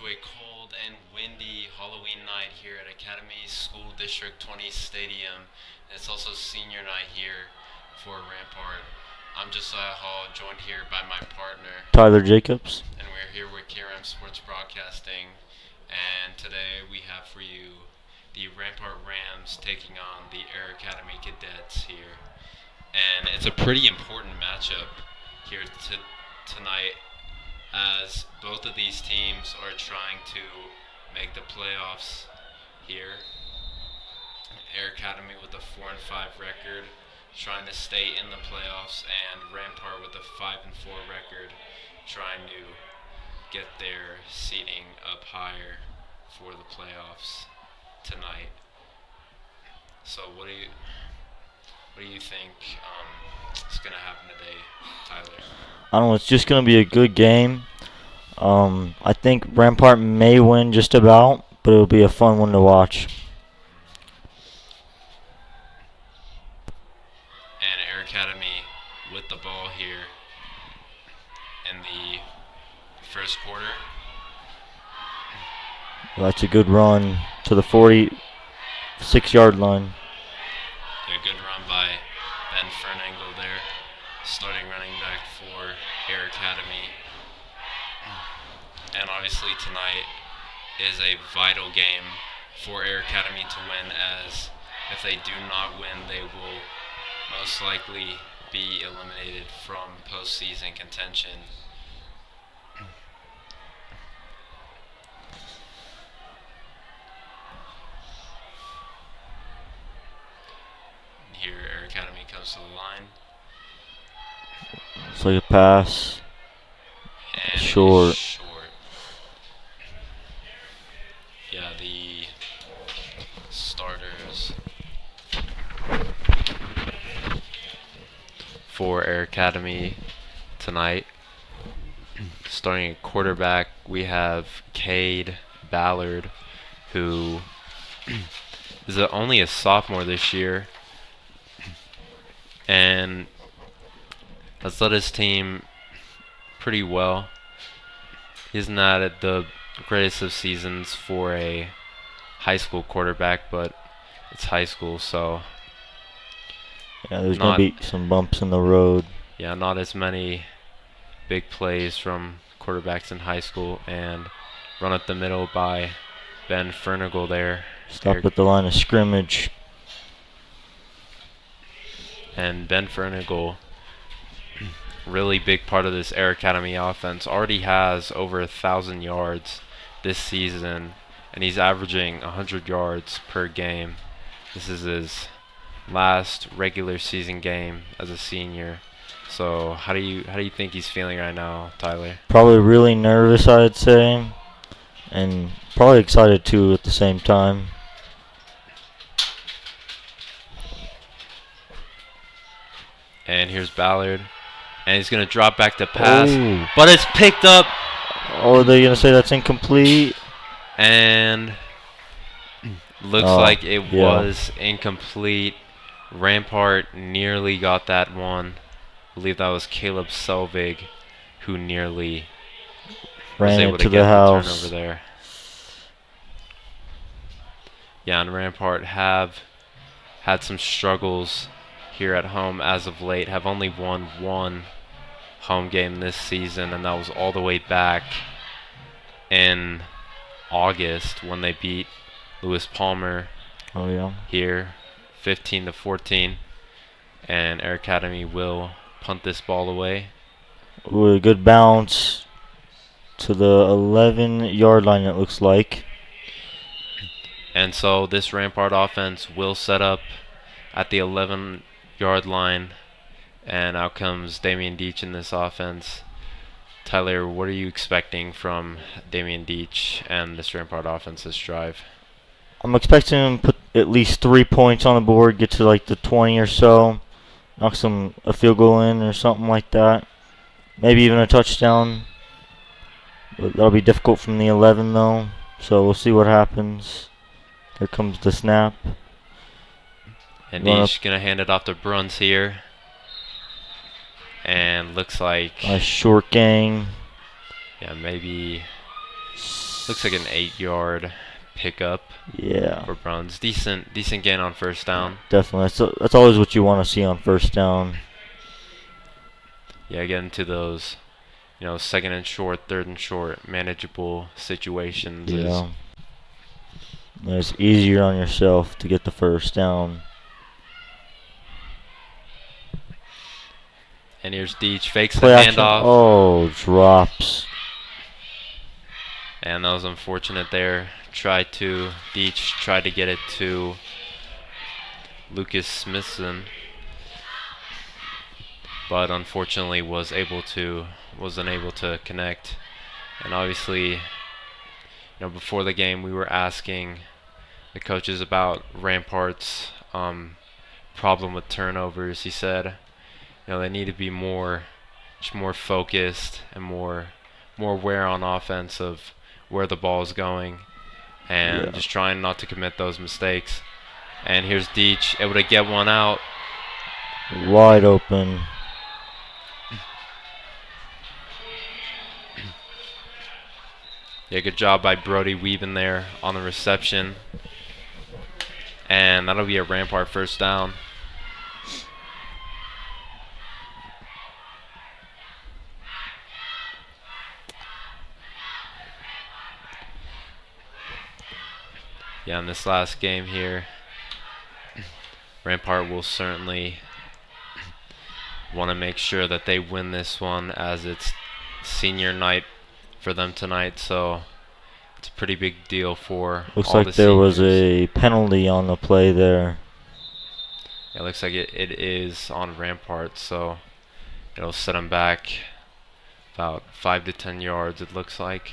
a cold and windy Halloween night here at Academy School District 20 Stadium. It's also senior night here for Rampart. I'm Josiah Hall, joined here by my partner, Tyler Jacobs. and we're here with KRM Sports Broadcasting. And today we have for you the Rampart Rams taking on the Air Academy Cadets here. And it's a pretty important matchup here tonight, as both of these teams are trying to make the playoffs here. Air Academy with a 4-5 record, trying to stay in the playoffs, and Rampart with a 5-4 record, trying to get their seating up higher for the playoffs tonight. So what do you think is going to happen today, Tyler? I don't know. It's just going to be a good game. I think Rampart may win just about, but it'll be a fun one to watch. And Air Academy with the ball here in the first quarter. Well, that's a good run to the 46-yard line. A good run by Ben Fernangle there, starting running back for Air Academy. And obviously tonight is a vital game for Air Academy to win, as if they do not win, they will most likely be eliminated from postseason contention. Here Air Academy comes to the line. It's like a pass. And Short. Yeah, the starters for Air Academy tonight. Starting at quarterback, we have Cade Ballard, who is only a sophomore this year, and has led his team pretty well. He's not at the greatest of seasons for a high school quarterback, but it's high school, so Yeah, there's going to be some bumps in the road. yeah, not as many big plays from quarterbacks in high school. And run up the middle by Ben Fernangle there. Stop at the line of scrimmage. And Ben Fernangle, really big part of this Air Academy offense, already has over 1,000 yards this season, and he's averaging 100 yards per game. This is his last regular season game as a senior. So how do you think he's feeling right now, Tyler? Probably really nervous, I'd say, and probably excited too at the same time. And here's Ballard, and he's going to drop back to pass, Ooh. but it's picked up, Oh, are they going to say that's incomplete? and looks like it yeah. was incomplete. Rampart nearly got that one. I believe that was Caleb Selvig who nearly was Ran able it to to get the the house. turnover there. Yeah, and Rampart have had some struggles here at home as of late. Have only won one home game this season, and that was all the way back in August when they beat Lewis Palmer Oh, yeah. here 15-14, and Air Academy will punt this ball away. Ooh, a good bounce to the 11-yard line, it looks like. And so this Rampart offense will set up at the 11-yard line, and out comes Damian Deach in this offense. Tyler, what are you expecting from Damian Deach and this Rampart offense this drive? I'm expecting him to put at least 3 points on the board, get to like the 20 or so, knock a field goal in or something like that. Maybe even a touchdown. But that'll be difficult from the 11 though, so we'll see what happens. Here comes the snap. And Deach gonna hand it off to Bruns here. And looks like a short gang. Yeah, maybe Looks like an 8-yard pickup Yeah, for Bruns. Decent gain on first down. definitely. That's always what you want to see on first down. Yeah, getting to those, second and short, third and short, manageable situations is. Yeah. It's easier on yourself to get the first down. And here's Deach, fakes the Play action. handoff. Oh, drops. And that was unfortunate there. Deach tried to get it to Lucas Smithson, but unfortunately wasn't able to connect. And obviously, before the game we were asking the coaches about Rampart's problem with turnovers. He said, they need to be more focused and more aware on offense of where the ball is going, and just trying not to commit those mistakes. And here's Deach able to get one out. Wide open. Yeah, good job by Brody Weaving there on the reception. And that'll be a Rampart first down. Yeah, in this last game here, Rampart will certainly want to make sure that they win this one, as it's senior night for them tonight. So it's a pretty big deal for Looks all like the there was seniors. a penalty on the play there. It looks like it is on Rampart, so it'll set them back about 5 to 10 yards, it looks like.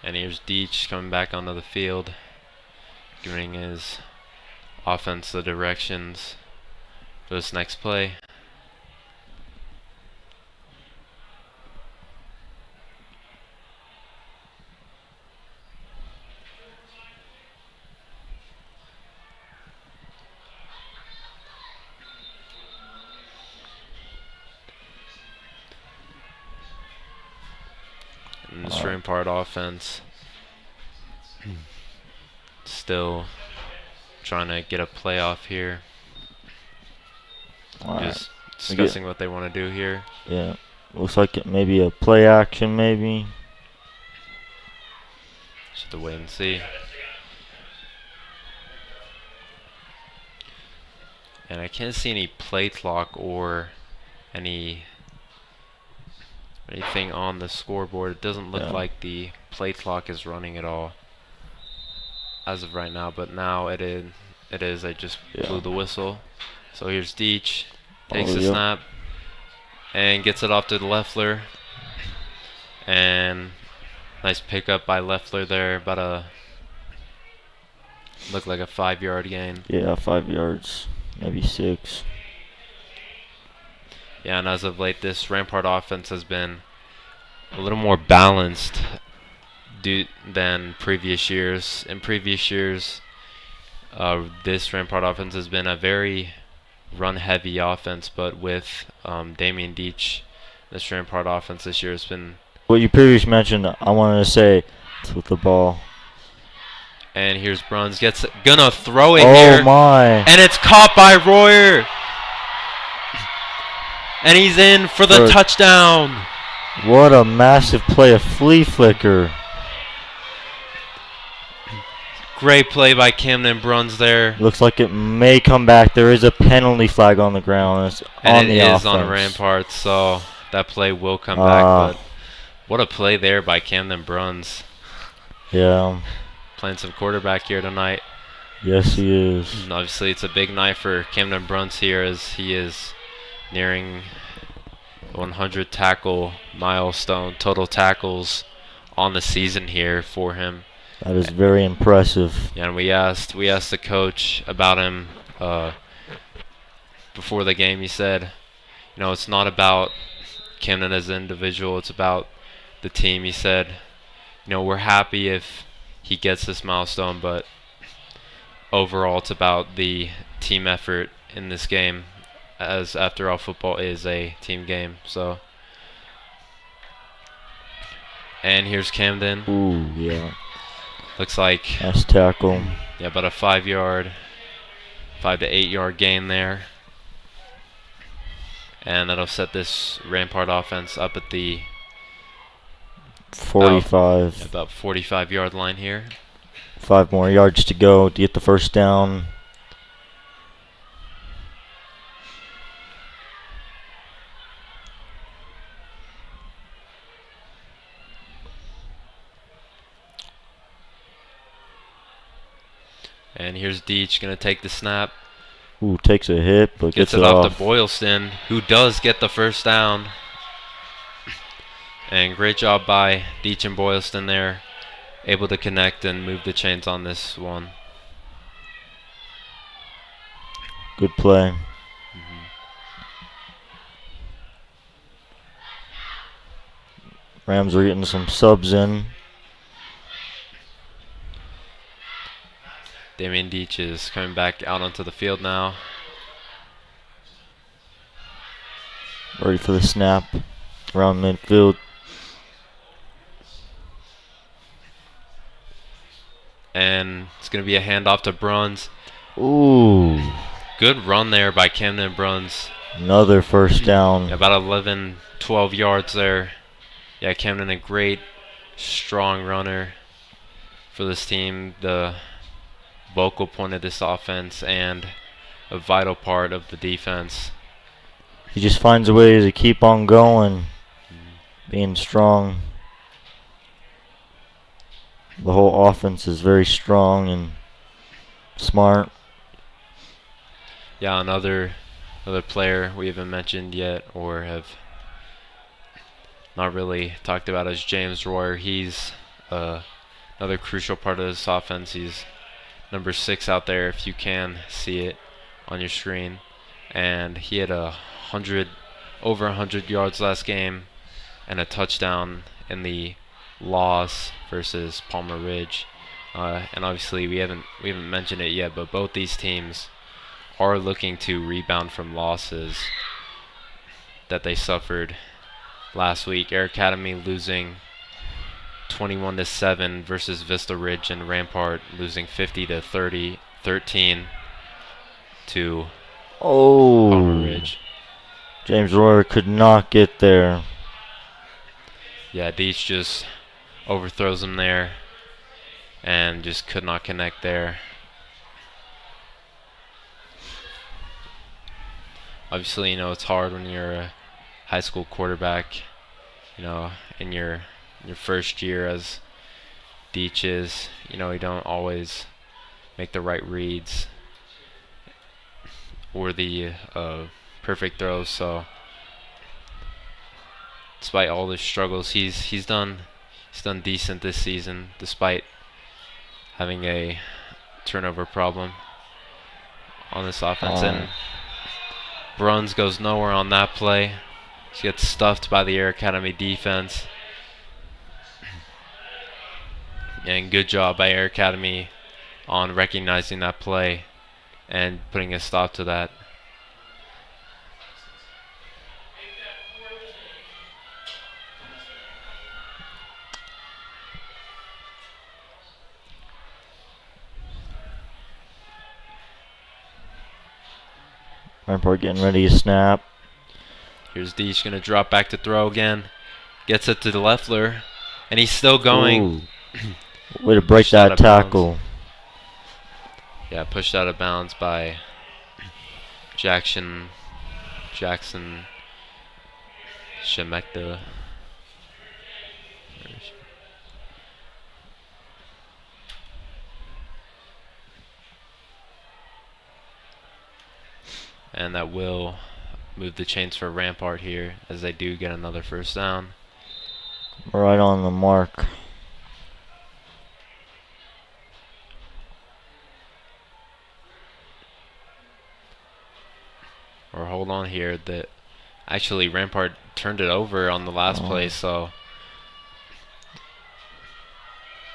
And here's Deach coming back onto the field, giving his offense the directions for this next play. And this Rampart offense still trying to get a playoff here. Just discussing what they want to do here. Yeah, looks like it may be a play action, maybe. Just have to wait and see. And I can't see any play clock or anything on the scoreboard. It doesn't look like the play clock is running at all as of right now, but now it is. I just blew the whistle. So here's Deach, takes the snap and gets it off to Leffler. And nice pickup by Leffler there, about looked like a 5-yard gain. Yeah, 5 yards, maybe 6. Yeah, and as of late, this Rampart offense has been a little more balanced than previous years. In previous years, this Rampart offense has been a very run-heavy offense, but with Damian Deach, this Rampart offense this year has been... What you previously mentioned, I wanted to say, with the ball. And here's Bruns, gonna throw it here. Oh my! And it's caught by Royer. And he's in for the touchdown. What a massive play, a flea flicker. Great play by Camden Bruns there. Looks like it may come back. There is a penalty flag on the ground. It's on the offense. It is on Rampart, so that play will come back. But what a play there by Camden Bruns. Yeah. Playing some quarterback here tonight. Yes, he is. And obviously, it's a big night for Camden Bruns here, as he is nearing 100 tackle milestone, total tackles on the season here for him. That is very impressive. Yeah, and we asked the coach about him before the game. He said, it's not about Camden as an individual, it's about the team. He said, we're happy if he gets this milestone, but overall it's about the team effort in this game, as after all, football is a team game. So, and here's Camden. Ooh, yeah. Looks like Nice tackle. yeah, about a 5 to 8 yard gain there. And that'll set this Rampart offense up at the 45. about 45-yard line here. 5 more yards to go to get the first down. And here's Deach going to take the snap. Ooh, takes a hit, but Gets it off to Boylston, who does get the first down. And great job by Deach and Boylston there. Able to connect and move the chains on this one. Good play. Rams are getting some subs in. Damian Deach is coming back out onto the field now. Ready for the snap around midfield. And it's going to be a handoff to Bruns. Ooh. Good run there by Camden Bruns. Another first down. About 11, 12 yards there. Yeah, Camden, a great, strong runner for this team. The vocal point of this offense and a vital part of the defense. He just finds a way to keep on going, being strong. The whole offense is very strong and smart. Yeah, another player we haven't mentioned yet or have not really talked about is James Royer. He's another crucial part of this offense. He's number 6 out there if you can see it on your screen. And he had over 100 yards last game and a touchdown in the loss versus Palmer Ridge. And obviously we haven't mentioned it yet, but both these teams are looking to rebound from losses that they suffered last week. Air Academy losing 21-7 versus Vista Ridge, and Rampart losing 50-13 to Palmer Ridge. James Royer could not get there. Yeah, Deach just overthrows him there and just could not connect there. Obviously, it's hard when you're a high school quarterback, in your first year as Deach is. You don't always make the right reads or the perfect throws. So, despite all the struggles, he's done decent this season, despite having a turnover problem on this offense. And Bruns goes nowhere on that play. He gets stuffed by the Air Academy defense. And good job by Air Academy on recognizing that play and putting a stop to that. Rampart getting ready to snap. Here's Deach going to drop back to throw again. Gets it to Leffler, and he's still going. Way to break that tackle. Yeah, pushed out of bounds by Jackson Shemekta. And that will move the chains for Rampart here as they do get another first down. Right on the mark. Or hold on here. That actually Rampart turned it over on the last play, so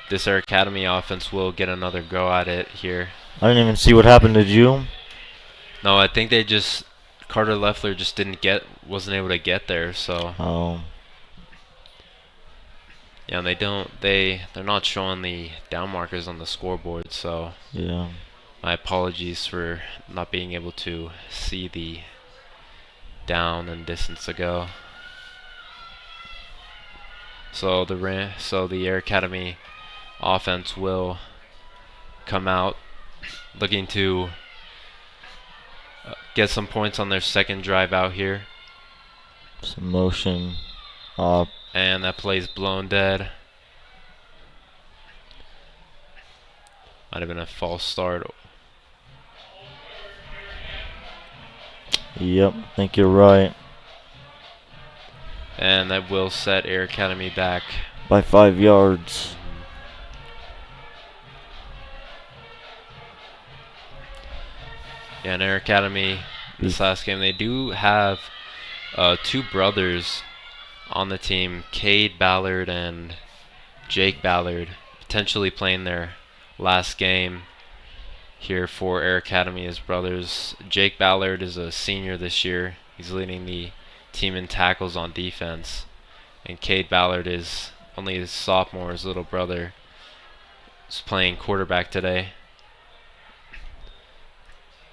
this Air Academy offense will get another go at it here. I didn't even see what happened. Did you? No, I think they just Carter Leffler just wasn't able to get there. So Oh, yeah, and they're not showing the down markers on the scoreboard. So yeah. my apologies for not being able to see the down and distance to go. So the Air Academy offense will come out looking to get some points on their second drive out here. Some motion. Uh, And that play's blown dead. Might have been a false start. yep, I think you're right. And that will set Air Academy back. By 5 yards. Yeah, and Air Academy, this last game, they do have 2 brothers on the team, Cade Ballard and Jake Ballard, potentially playing their last game here for Air Academy as brothers. Jake Ballard is a senior this year. He's leading the team in tackles on defense. And Cade Ballard is only a sophomore. His little brother is playing quarterback today.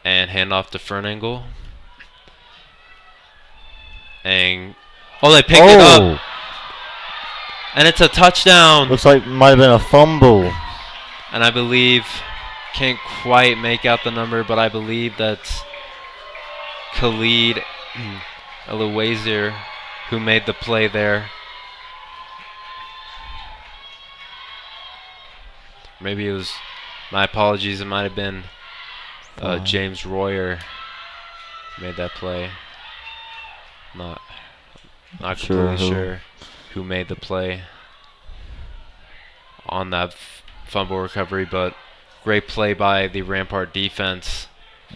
And handoff to Fernangle. And they picked it up. And it's a touchdown. Looks like it might have been a fumble. And I believe, can't quite make out the number, but I believe that's Khalid Elouazer who made the play there. Maybe it was, my apologies, it might have been James Royer made that play. Not completely sure who made the play on that fumble recovery, but great play by the Rampart defense.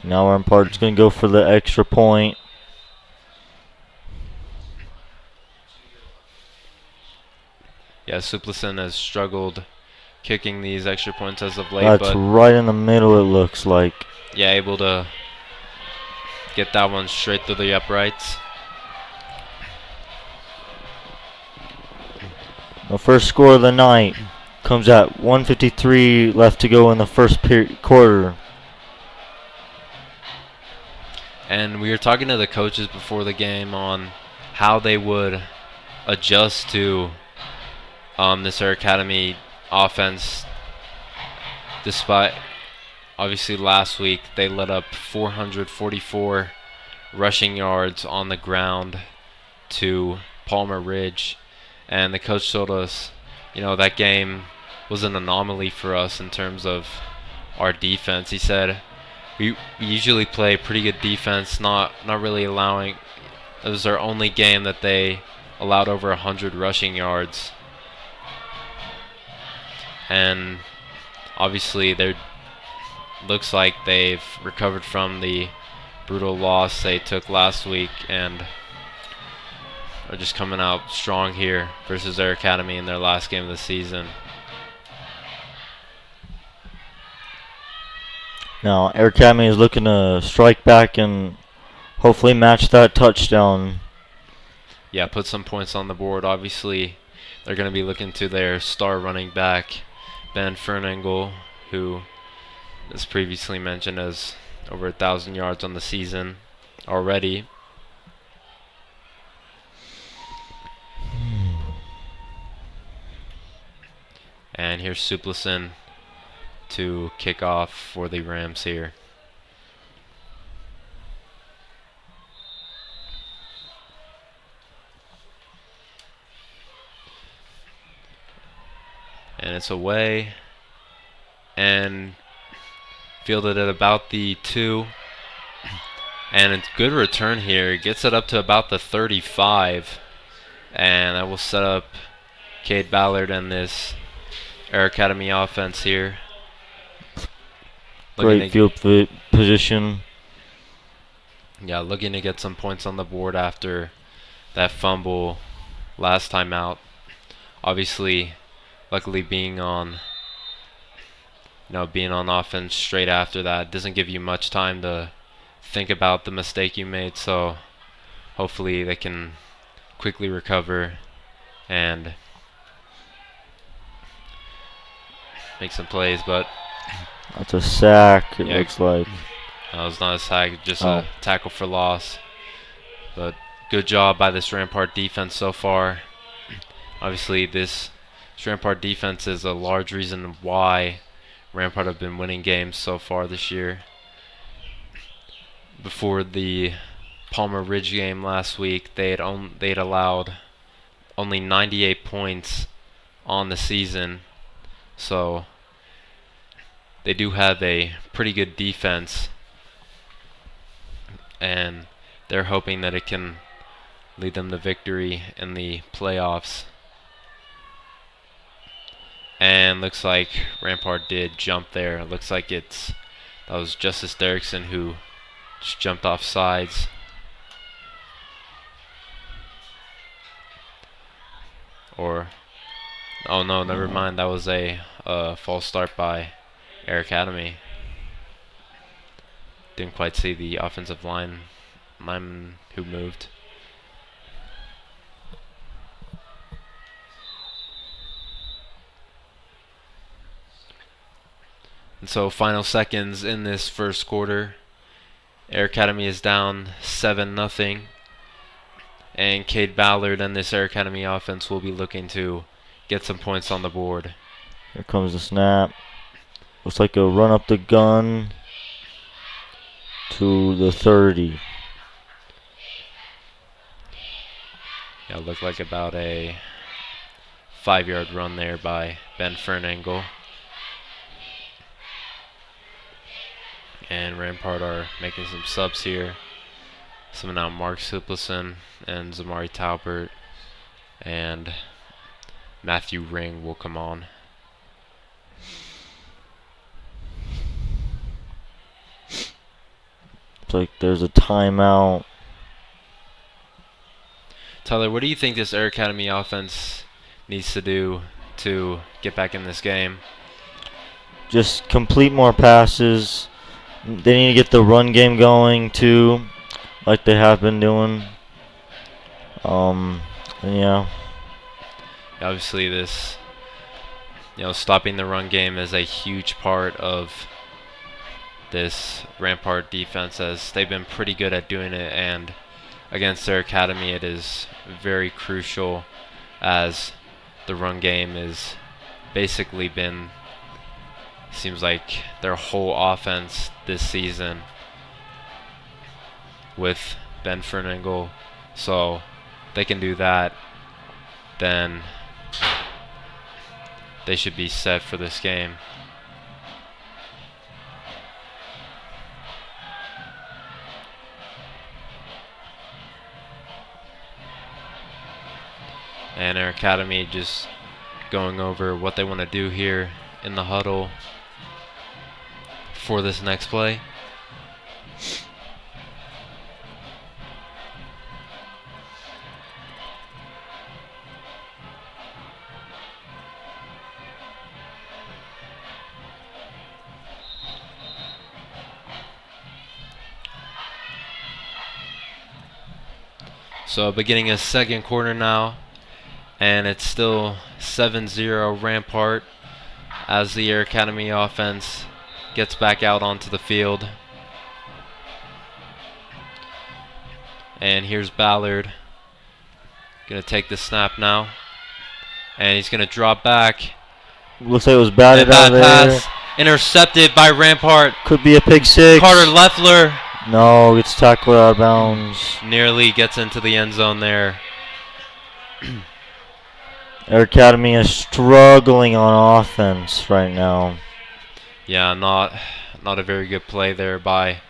Now Rampart's going to go for the extra point. Yeah, Supleson has struggled kicking these extra points as of late. That's but right in the middle, it looks like. Yeah, able to get that one straight through the uprights. The first score of the night comes at 1:53 left to go in the first quarter. And we were talking to the coaches before the game on how they would adjust to this Air Academy offense. Despite, obviously, last week they let up 444 rushing yards on the ground to Palmer Ridge. And the coach told us, that game was an anomaly for us in terms of our defense. He said, we usually play pretty good defense, not really allowing. It was our only game that they allowed over 100 rushing yards. And obviously, looks like they've recovered from the brutal loss they took last week and are just coming out strong here versus Air Academy in their last game of the season. Now, Air Academy is looking to strike back and hopefully match that touchdown. Yeah, put some points on the board. Obviously, they're going to be looking to their star running back, Ben Fernangle, who, as previously mentioned, has over 1,000 yards on the season already. And here's Supleson to kick off for the Rams here. And it's away. And fielded at about the 2. And it's good return here. Gets it up to about the 35. And that will set up Cade Ballard and this Air Academy offense here. Great field position. Yeah, looking to get some points on the board after that fumble last time out. Obviously, luckily being on offense straight after that doesn't give you much time to think about the mistake you made. So hopefully they can quickly recover and make some plays. But That's a sack, it yeah, looks like. that was not a sack, just a tackle for loss. But good job by this Rampart defense so far. Obviously, this Rampart defense is a large reason why Rampart have been winning games so far this year. Before the Palmer Ridge game last week, they'd allowed only 98 points on the season, so they do have a pretty good defense, and they're hoping that it can lead them to victory in the playoffs. And looks like Rampart did jump there. It looks like that was Justice Derrickson who just jumped off sides. Or, oh no, never mind. That was a false start by Air Academy. Didn't quite see the offensive lineman who moved. And so final seconds in this first quarter. Air Academy is down 7-0. And Cade Ballard and this Air Academy offense will be looking to get some points on the board. Here comes the snap. Looks like a run up the gun to the 30. Yeah, it looked like about a 5-yard run there by Ben Fernangle. And Rampart are making some subs here. Summing out Mark Siplison and Zamari Talbert, and Matthew Ring will come on. It's like there's a timeout. Tyler, what do you think this Air Academy offense needs to do to get back in this game? Just complete more passes. They need to get the run game going too, like they have been doing. And yeah. Obviously, stopping the run game is a huge part of this Rampart defense, as they've been pretty good at doing it, and against their academy it is very crucial, as the run game is basically been, seems like, their whole offense this season with Ben Fernangle. So if they can do that, then they should be set for this game. And our academy just going over what they want to do here in the huddle for this next play. So beginning a second quarter now, and it's still 7-0 Rampart as the Air Academy offense gets back out onto the field. And here's Ballard, gonna take the snap now, and he's gonna drop back. Looks like it was batted out of there. Pass intercepted by Rampart. Could be a pick six. Carter Leffler No, gets tackled out of bounds. nearly gets into the end zone there. Air Academy is struggling on offense right now. Yeah, not a very good play there by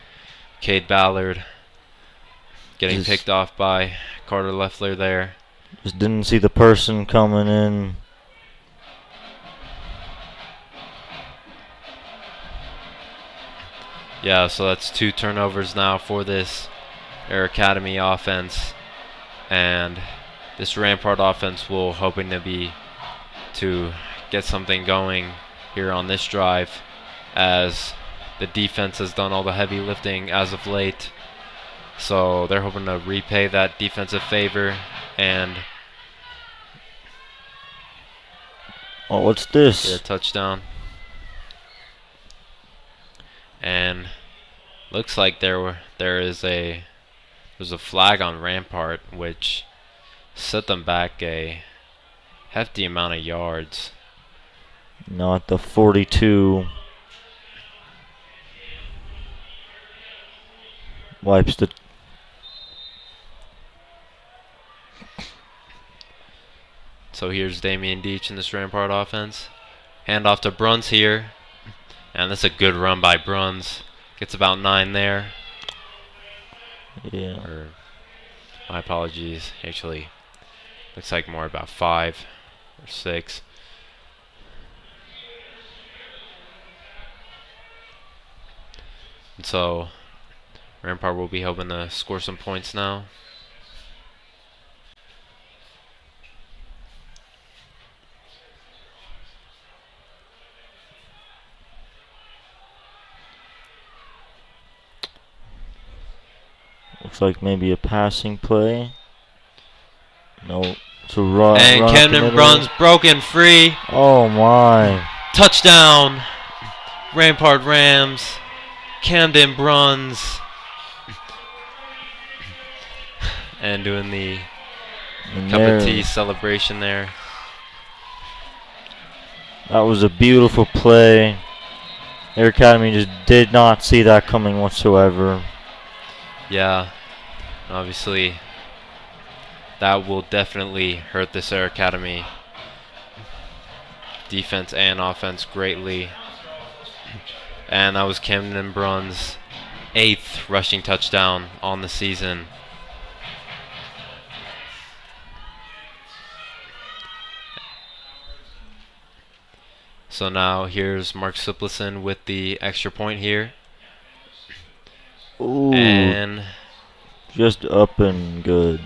Cade Ballard. Getting picked off by Carter Leffler there. Just didn't see the person coming in. Yeah, so that's 2 turnovers now for this Air Academy offense, and this Rampart offense will hoping to get something going here on this drive, as the defense has done all the heavy lifting as of late. So they're hoping to repay that defensive favor. And Oh, what's get a this? touchdown. And looks like there's a flag on Rampart, which set them back a hefty amount of yards. Not the 42. Wipes the. So here's Damian Deach in this Rampart offense. Hand off to Bruns here. And that's a good run by Bruns. Gets about 9 there. Yeah. Or, my apologies. Actually, looks like more about 5 or 6. And so Rampart will be hoping to score some points now. Looks like maybe a passing play. No. It's a run. And run Camden Bruns broken free. Oh my. Touchdown. Rampart Rams. Camden Bruns. And doing the cup of tea celebration there. That was a beautiful play. Air Academy just did not see that coming whatsoever. Yeah, obviously that will definitely hurt this Air Academy defense and offense greatly. And that was Camden Bruns' 8th rushing touchdown on the season. So now here's Mark Siplison with the extra point here. Ooh, and just up and good.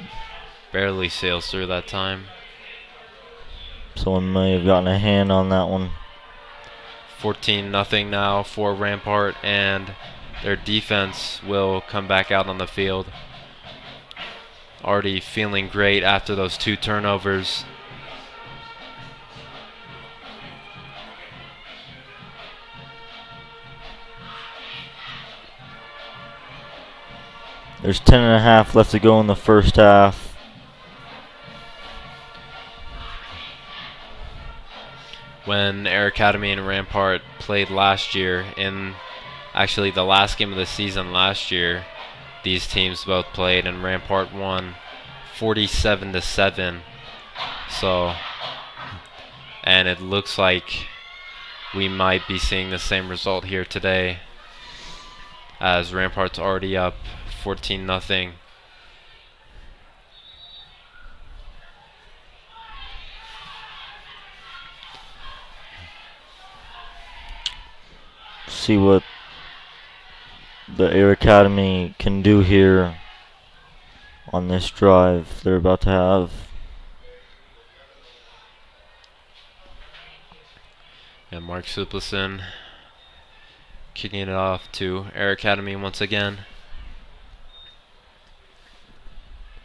Barely sails through that time. Someone may have gotten a hand on that one. 14-0 now for Rampart, and their defense will come back out on the field. Already feeling great after those 2 turnovers. There's 10.5 left to go in the first half. When Air Academy and Rampart played last year, in actually the last game of the season last year, these teams both played and Rampart won 47-7. So, and it looks like we might be seeing the same result here today, as Rampart's already up 14-0. See what the Air Academy can do here on this drive they're about to have. And Mark Siplison kicking it off to Air Academy once again.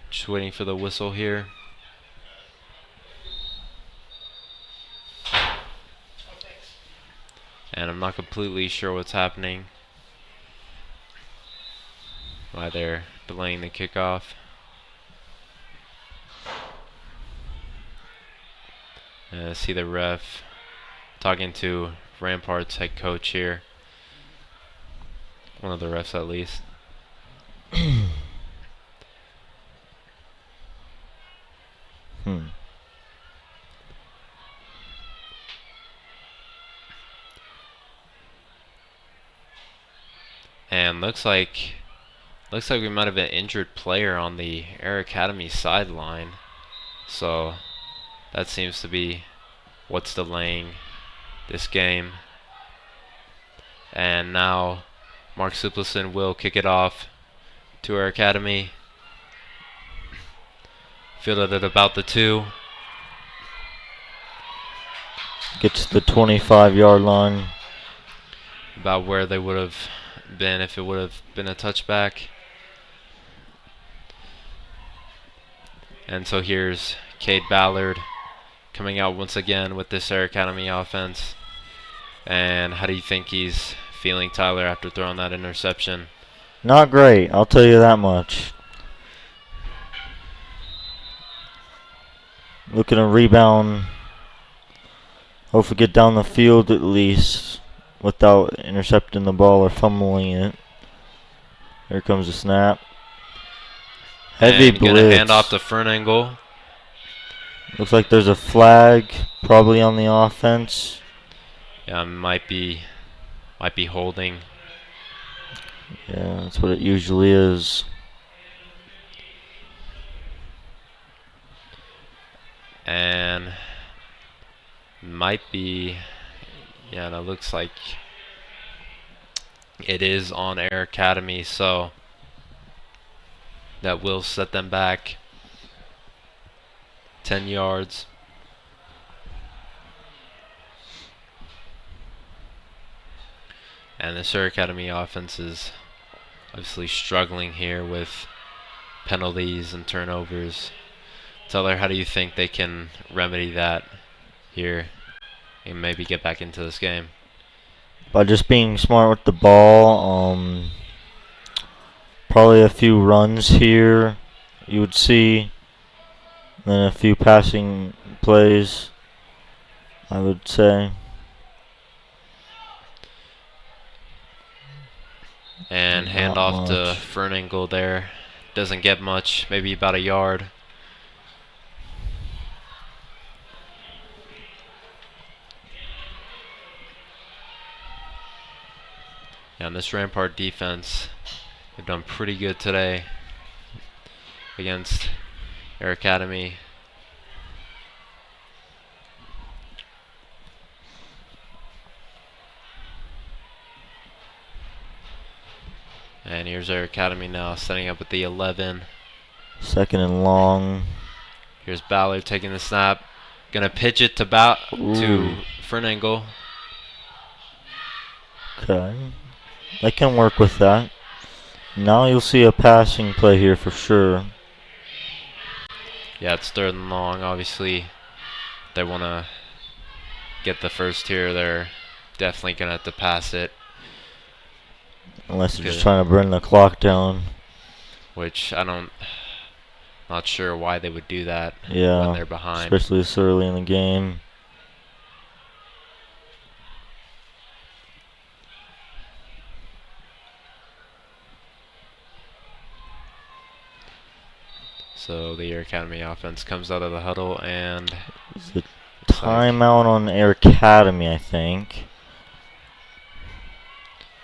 Just waiting for the whistle here. And I'm not completely sure what's happening, why they're delaying the kickoff. And I see the ref talking to Rampart's head coach here. One of the refs at least. And looks like we might have an injured player on the Air Academy sideline. So that seems to be what's delaying this game. And now Mark Siplison will kick it off to Air Academy. Fielded at about the 2. Gets to the 25-yard line. about where they would have been if it would have been a touchback. And so here's Cade Ballard coming out once again with this Air Academy offense. And how do you think he's feeling, Tyler, after throwing that interception? Not great, I'll tell you that much. Looking to rebound. Hopefully get down the field at least without intercepting the ball or fumbling it. Here comes the snap. Heavy and blitz. Gonna hand off to Fernangle. Looks like there's a flag probably on the offense. Yeah, might be holding. Yeah, that's what it usually is. And might be, yeah, that looks like it is on Air Academy, so that will set them back 10 yards. And the Air Academy offense is obviously struggling here with penalties and turnovers. Tyler, how do you think they can remedy that here and maybe get back into this game? By just being smart with the ball, probably a few runs here you would see, then a few passing plays, I would say. And hand off to Fernangle there. Doesn't get much, maybe about a yard. And this Rampart defense, they've done pretty good today against Air Academy. And here's Air Academy now, setting up with the 11. Second and long. Here's Ballard taking the snap. Gonna pitch it to Fernangle. Okay. They can work with that. Now you'll see a passing play here for sure. Yeah, it's third and long. Obviously, they want to get the first here. They're definitely going to have to pass it. Unless they're just trying to burn the clock down. Which not sure why they would do that when they're behind. Especially this early in the game. So the Air Academy offense comes out of the huddle and it's a timeout on Air Academy, I think.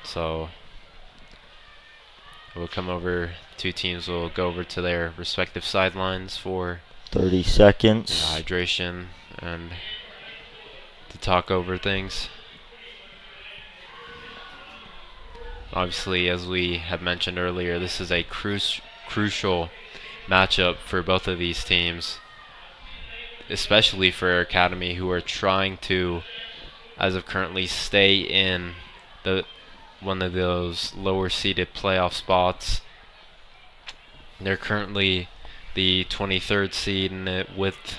So we'll come over. Two teams will go over to their respective sidelines for 30 seconds. Hydration and to talk over things. Obviously, as we have mentioned earlier, this is a crucial matchup for both of these teams, especially for Air Academy, who are trying to, as of currently, stay in one of those lower seeded playoff spots. They're currently the 23rd seed, and with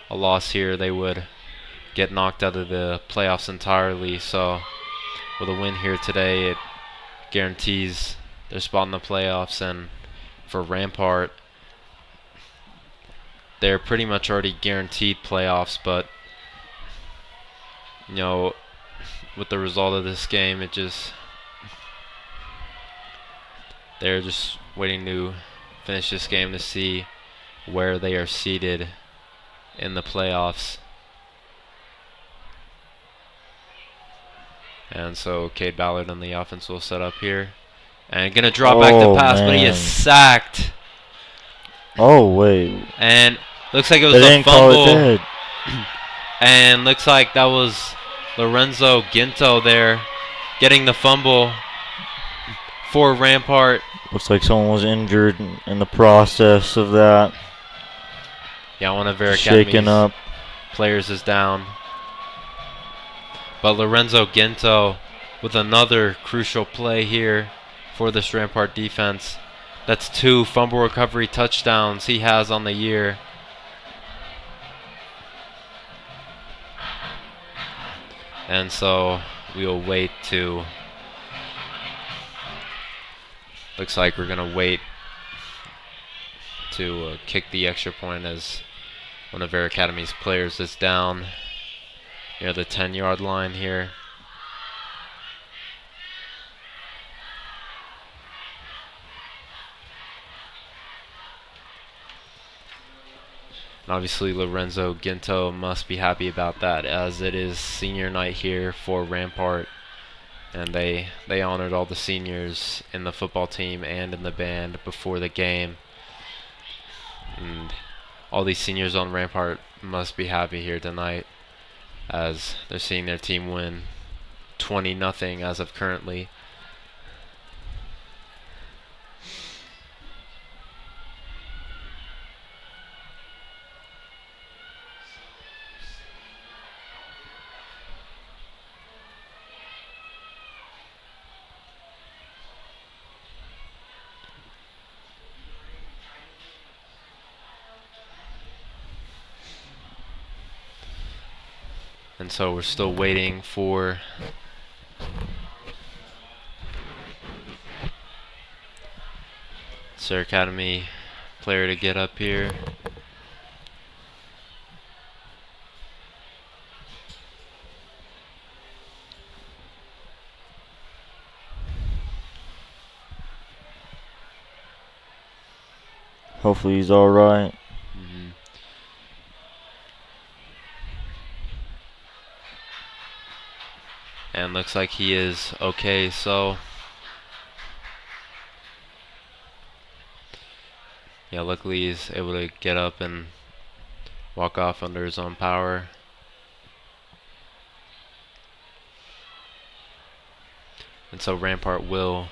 a loss here, they would get knocked out of the playoffs entirely. So with a win here today, it guarantees their spot in the playoffs. And for Rampart, they're pretty much already guaranteed playoffs, but with the result of this game, they're just waiting to finish this game to see where they are seated in the playoffs. And so Cade Ballard on the offense will set up here. And gonna drop back the pass, but he is sacked. Oh, wait. And looks like it was a fumble. And looks like that was Lorenzo Ginto there getting the fumble for Rampart. Looks like someone was injured in the process of that. Yeah, one of Air Academy's up. players is down. But Lorenzo Ginto with another crucial play here for this Rampart defense. That's 2 fumble recovery touchdowns he has on the year. And so we'll wait to... Looks like we're going to wait to kick the extra point as one of Air Academy's players is down near the 10-yard line here. And obviously Lorenzo Ginto must be happy about that, as it is senior night here for Rampart. And they honored all the seniors in the football team and in the band before the game. And all these seniors on Rampart must be happy here tonight, as they're seeing their team win 20-0 as of currently. And so we're still waiting for Sir Academy player to get up here. Hopefully he's all right. And looks like he is okay, so yeah, luckily he's able to get up and walk off under his own power. And so Rampart will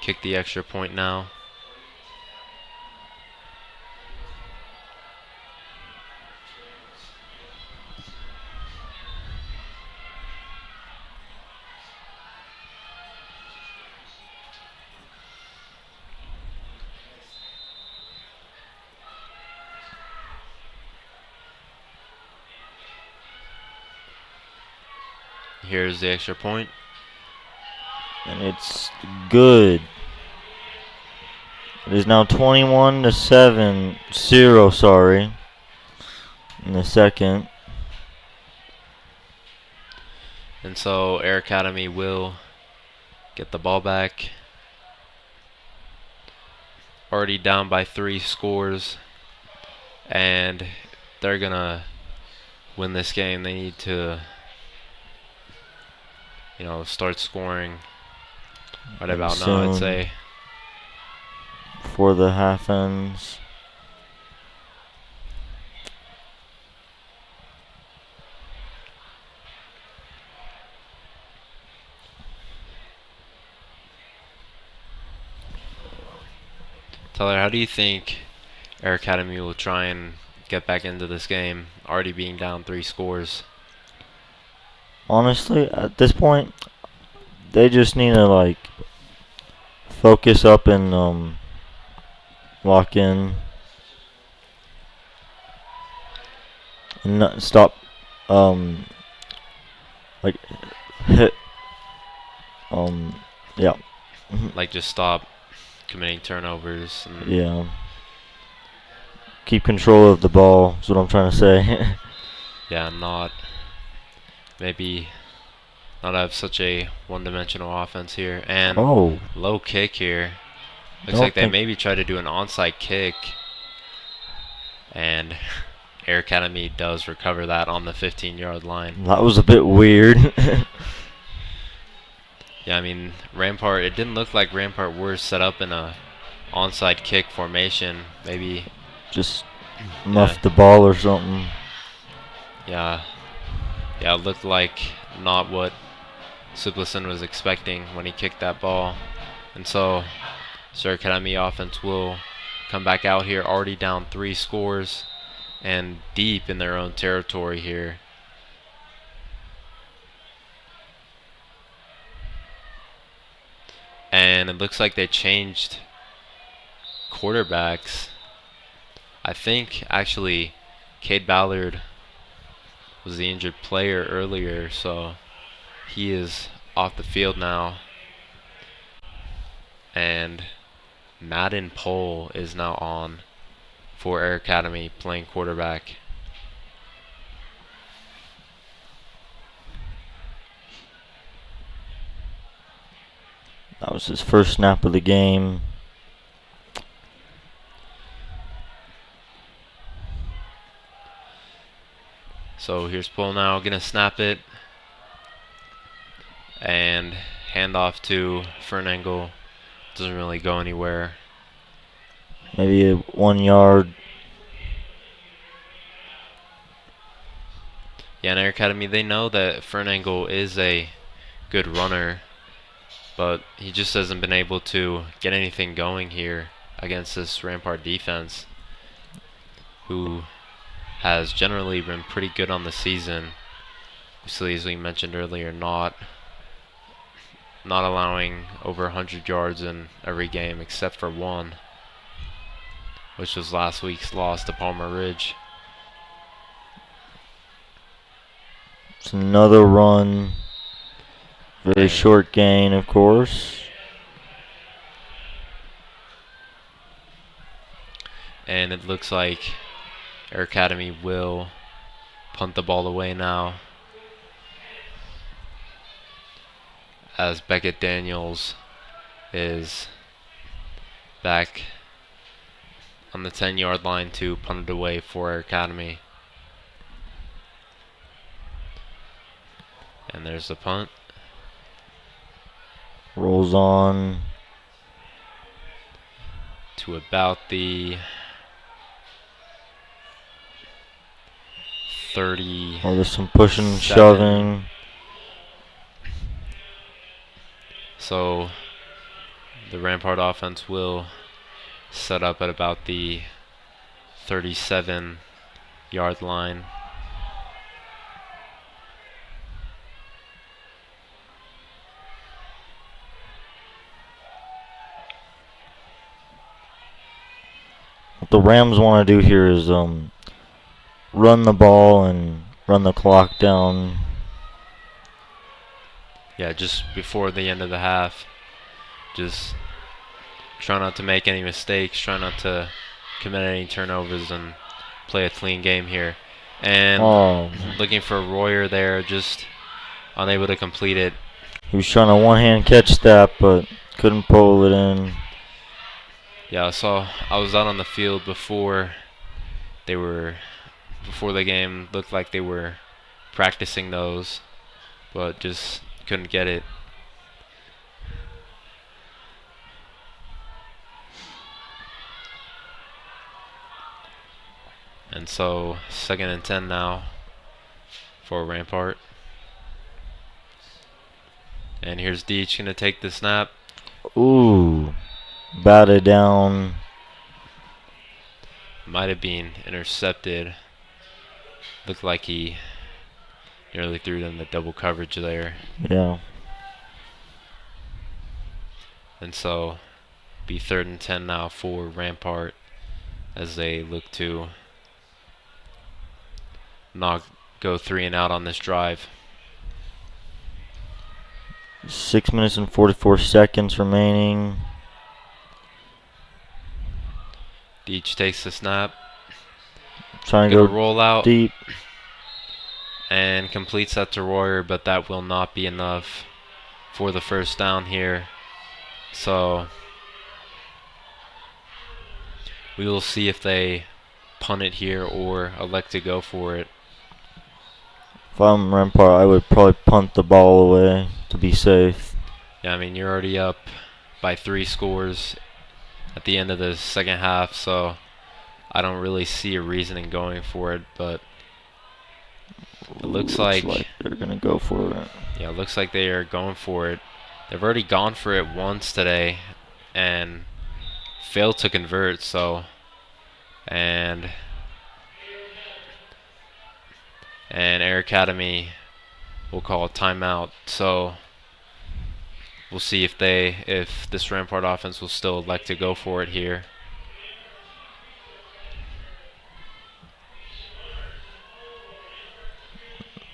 kick the extra point now. Here's the extra point. And it's good. It is now 21-7-0, sorry, in the second. And so Air Academy will get the ball back. Already down by 3 scores. And they're going to win this game. They need to, start scoring right about now, I'd say. For the half ends. Tyler, how do you think Air Academy will try and get back into this game, already being down 3 scores? Honestly, at this point, they just need to focus up and lock in and not stop hit yeah. Just stop committing turnovers. And yeah. Keep control of the ball is what I'm trying to say. Yeah, not have such a one-dimensional offense here. And low kick here. Looks like they maybe try to do an onside kick. And Air Academy does recover that on the 15-yard line. That was a bit weird. Yeah, I mean, Rampart, it didn't look like Rampart were set up in a onside kick formation. Maybe just muffed the ball or something. Yeah, it looked like not what Suplison was expecting when he kicked that ball. And so Sir Academy offense will come back out here, already down 3 scores and deep in their own territory here. And it looks like they changed quarterbacks. I think actually Cade Ballard was the injured player earlier, so he is off the field now. And Madden Pohl is now on for Air Academy playing quarterback. That was his first snap of the game. So here's Pohl now, gonna snap it. And hand off to Fernangle. Doesn't really go anywhere. Maybe a 1 yard. Yeah, in Air Academy, they know that Fernangle is a good runner, but he just hasn't been able to get anything going here against this Rampart defense, who has generally been pretty good on the season. Obviously, as we mentioned earlier, not allowing over 100 yards in every game except for one, which was last week's loss to Palmer Ridge. It's another run. Very short gain, of course. And it looks like Air Academy will punt the ball away now, as Beckett Daniels is back on the 10-yard line to punt it away for Air Academy. And there's the punt. Rolls on to about the 30. Oh, there's some pushing and shoving. So the Rampart offense will set up at about the 37-yard line. What the Rams want to do here is run the ball and run the clock down. Yeah, just before the end of the half. Just try not to make any mistakes, try not to commit any turnovers, and play a clean game here. And looking for Royer there, just unable to complete it. He was trying to one-hand catch that, but couldn't pull it in. Yeah, I was out on the field before the game. Looked like they were practicing those, but just couldn't get it. And so 2nd and 10 now for Rampart. And here's Deach gonna take the snap. Ooh, batted down. Might have been intercepted. Looked like he nearly threw them the double coverage there. Yeah. And so be 3rd and 10 now for Rampart as they look to not go 3 and out on this drive. 6 minutes and 44 seconds remaining. Deach takes the snap. Trying to go roll out deep. And completes that to Royer, but that will not be enough for the first down here. So we will see if they punt it here or elect to go for it. If I'm Rampart, I would probably punt the ball away to be safe. Yeah, I mean, you're already up by 3 scores at the end of the second half, so I don't really see a reason in going for it, but it looks like they're going to go for it. Yeah, it looks like they are going for it. They've already gone for it once today and failed to convert, so and Air Academy will call a timeout. So we'll see if this Rampart offense will still elect to go for it here.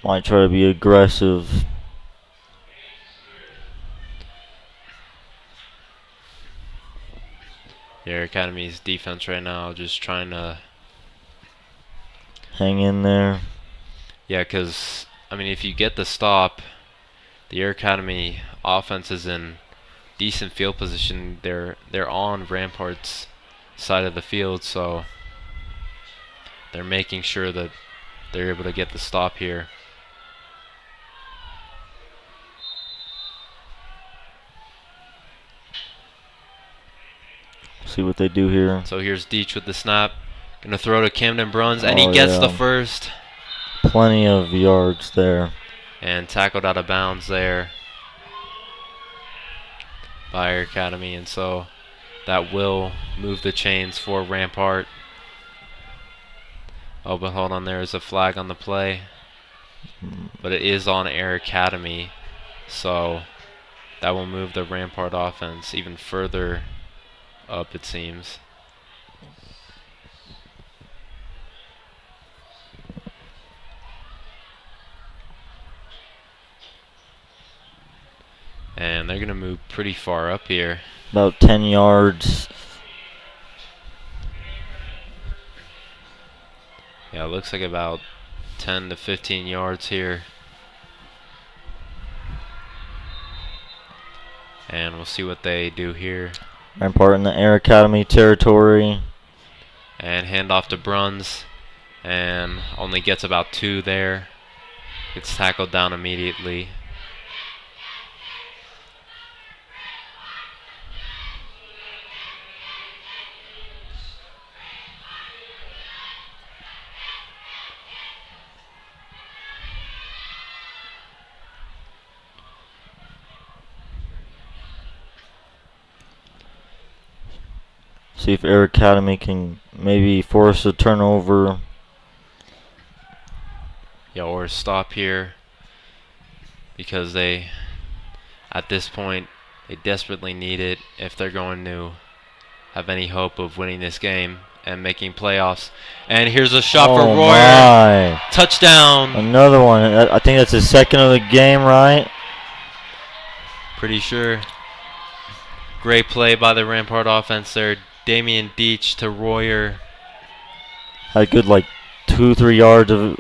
Might try to be aggressive. Air Academy's defense right now just trying to hang in there. Yeah, because, I mean, if you get the stop, the Air Academy offense is in decent field position. They're on Rampart's side of the field, so they're making sure that they're able to get the stop here. See what they do here. So here's Deach with the snap. Gonna throw to Camden Bruns, and he gets the first. Plenty of yards there. And tackled out of bounds there by Air Academy, and so that will move the chains for Rampart. Oh, but hold on, there is a flag on the play. But it is on Air Academy, so that will move the Rampart offense even further up, it seems. And they're going to move pretty far up here. About 10 yards. Yeah, it looks like about 10 to 15 yards here. And we'll see what they do here. Rampart in the Air Academy territory. And handoff to Bruns. And only gets about 2 there. Gets tackled down immediately. See if Air Academy can maybe force a turnover. Yeah, or stop here. Because they, at this point, they desperately need it if they're going to have any hope of winning this game and making playoffs. And here's a shot for Royer. My. Touchdown. Another one. I think that's the second of the game, right? Pretty sure. Great play by the Rampart offense there. Damian Deach to Royer. Had a good 2-3 yards of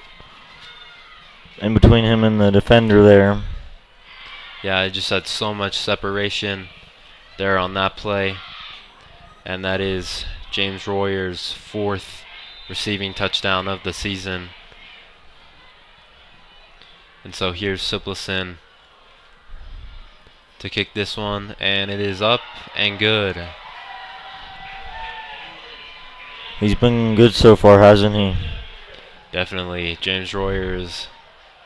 in between him and the defender there. Yeah, I just had so much separation there on that play. And that is James Royer's 4th receiving touchdown of the season. And so here's Siplison to kick this one, and it is up and good. He's been good so far, hasn't he? Definitely. James Royer is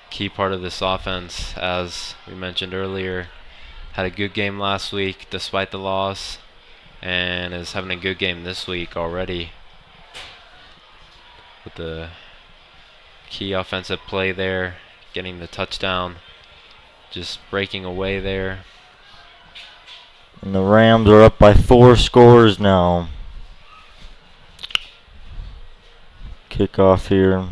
a key part of this offense, as we mentioned earlier. Had a good game last week despite the loss, and is having a good game this week already with the key offensive play there, getting the touchdown, just breaking away there. And the Rams are up by 4 scores now. Kickoff here.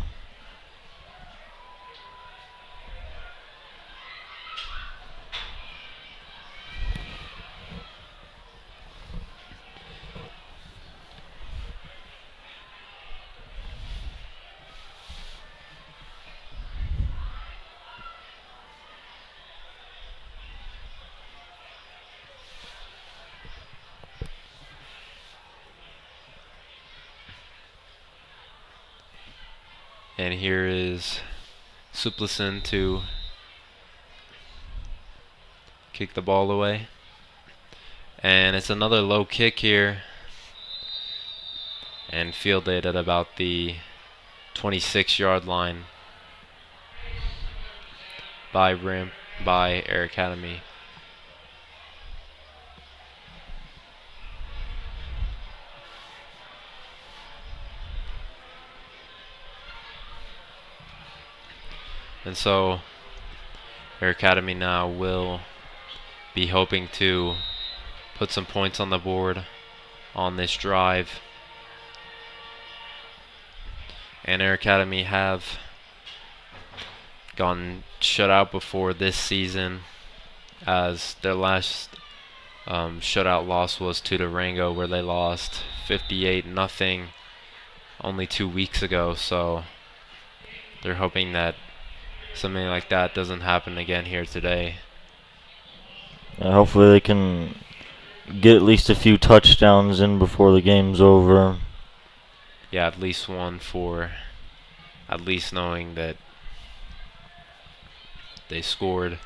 And here is Siplison to kick the ball away. And it's another low kick here. And fielded at about the 26-yard line by Air Academy. And so Air Academy now will be hoping to put some points on the board on this drive. And Air Academy have gotten shut out before this season, as their last shutout loss was to Durango, where they lost 58-0 only 2 weeks ago. So they're hoping that something like that doesn't happen again here today. Hopefully they can get at least a few touchdowns in before the game's over. Yeah, at least one, for at least knowing that they scored.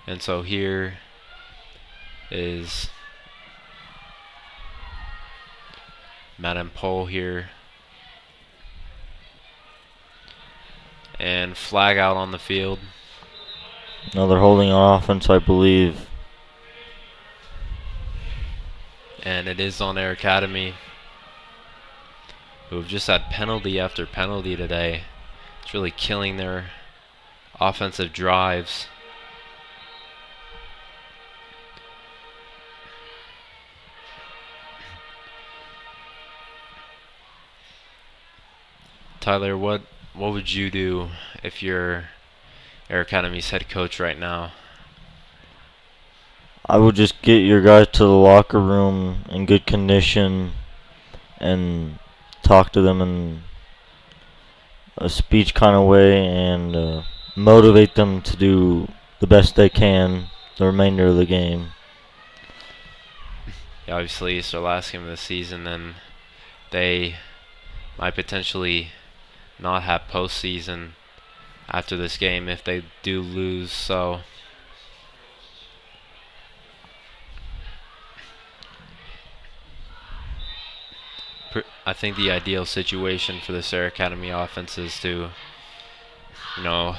And so here is Madam Pole here. And flag out on the field. Now they're holding on offense, I believe. And it is on Air Academy, who have just had penalty after penalty today. It's really killing their offensive drives. Tyler, what would you do if you're Air Academy's head coach right now? I would just get your guys to the locker room in good condition and talk to them in a speech kind of way and motivate them to do the best they can the remainder of the game. Yeah, obviously, it's their last game of the season, and they might potentially not have postseason after this game if they do lose. So I think the ideal situation for this Air Academy offense is to,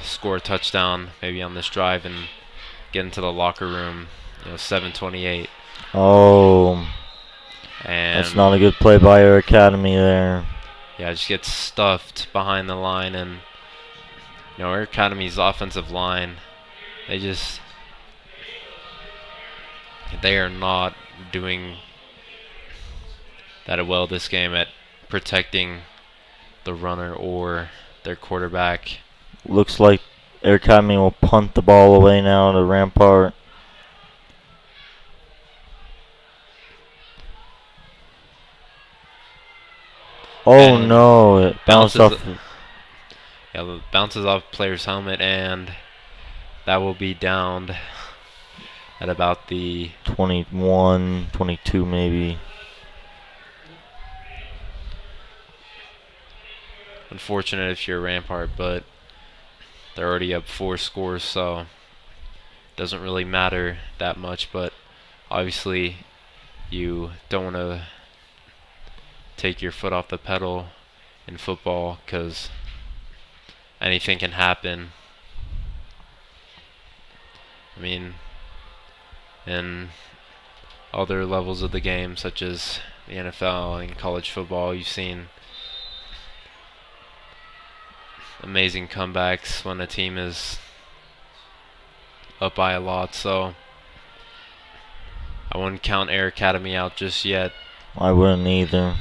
score a touchdown maybe on this drive and get into the locker room, 7:28. Oh, And that's not a good play by Air Academy there. Yeah, just get stuffed behind the line, and Air Academy's offensive line, they are not doing that well this game at protecting the runner or their quarterback. Looks like Air Academy will punt the ball away now to Rampart. Oh And no, it bounced off. Yeah, it bounces off player's helmet, and that will be downed at about the 21, 22 maybe. Unfortunate if you're Rampart, but they're already up 4 scores, so it doesn't really matter that much. But obviously, you don't want to take your foot off the pedal in football, because anything can happen. I mean, in other levels of the game, such as the NFL and college football, you've seen amazing comebacks when a team is up by a lot. So I wouldn't count Air Academy out just yet. I wouldn't either.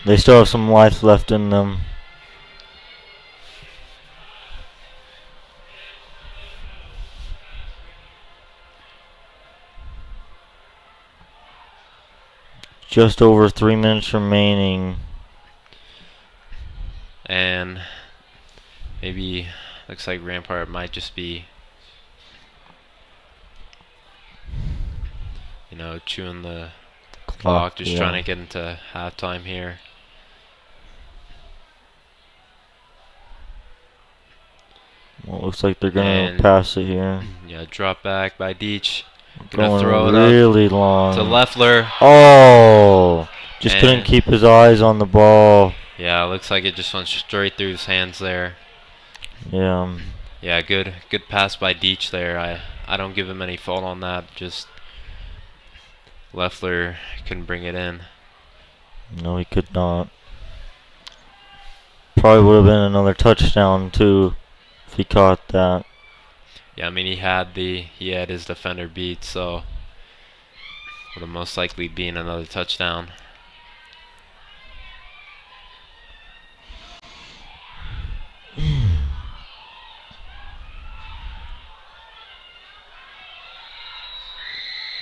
They still have some life left in them. Just over 3 minutes remaining. And maybe looks like Rampart might just be, chewing the clock, just trying to get into halftime here. Well, looks like they're going to pass it here. Yeah, drop back by Deach. Going throw it really up long to Leffler. Oh, just couldn't keep his eyes on the ball. Yeah, looks like it just went straight through his hands there. Yeah. Yeah, good pass by Deach there. I don't give him any fault on that. Just Leffler couldn't bring it in. No, he could not. probably would have been another touchdown too if he caught that. Yeah, I mean he had his defender beat, so would have most likely been another touchdown.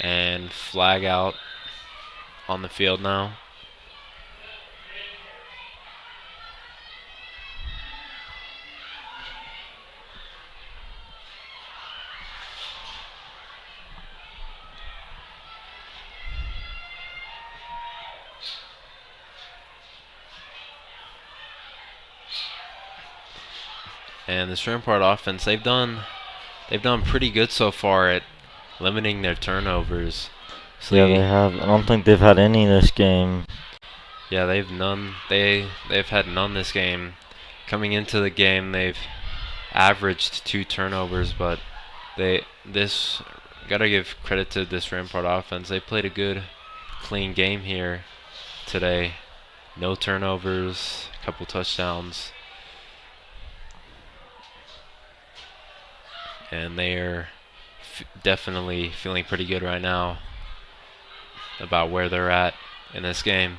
And flag out on the field now. And this Rampart offense, they've done pretty good so far at limiting their turnovers. So Yeah, they have. I don't think they've had any this game. Yeah, they've had none this game. Coming into the game, they've averaged 2 turnovers, but gotta give credit to this Rampart offense. They played a good, clean game here today. No turnovers, a couple touchdowns. And they are definitely feeling pretty good right now about where they're at in this game.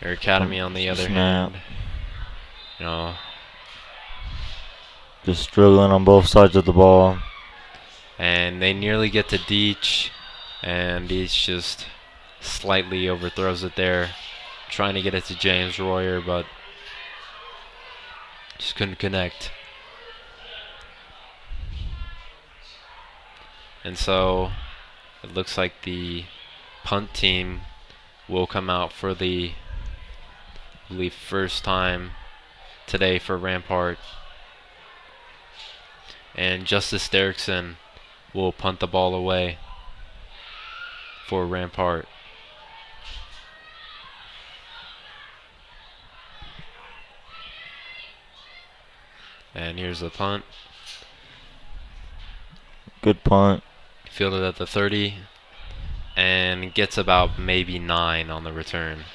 Their academy, on the other hand, just struggling on both sides of the ball. And they nearly get to Deach, and Deach just slightly overthrows it there, trying to get it to James Royer, but just couldn't connect. And so it looks like the punt team will come out for the, I believe, first time today for Rampart. And Justice Derrickson will punt the ball away for Rampart. And here's the punt. Good punt. Fielded at the 30 and gets about maybe 9 on the return.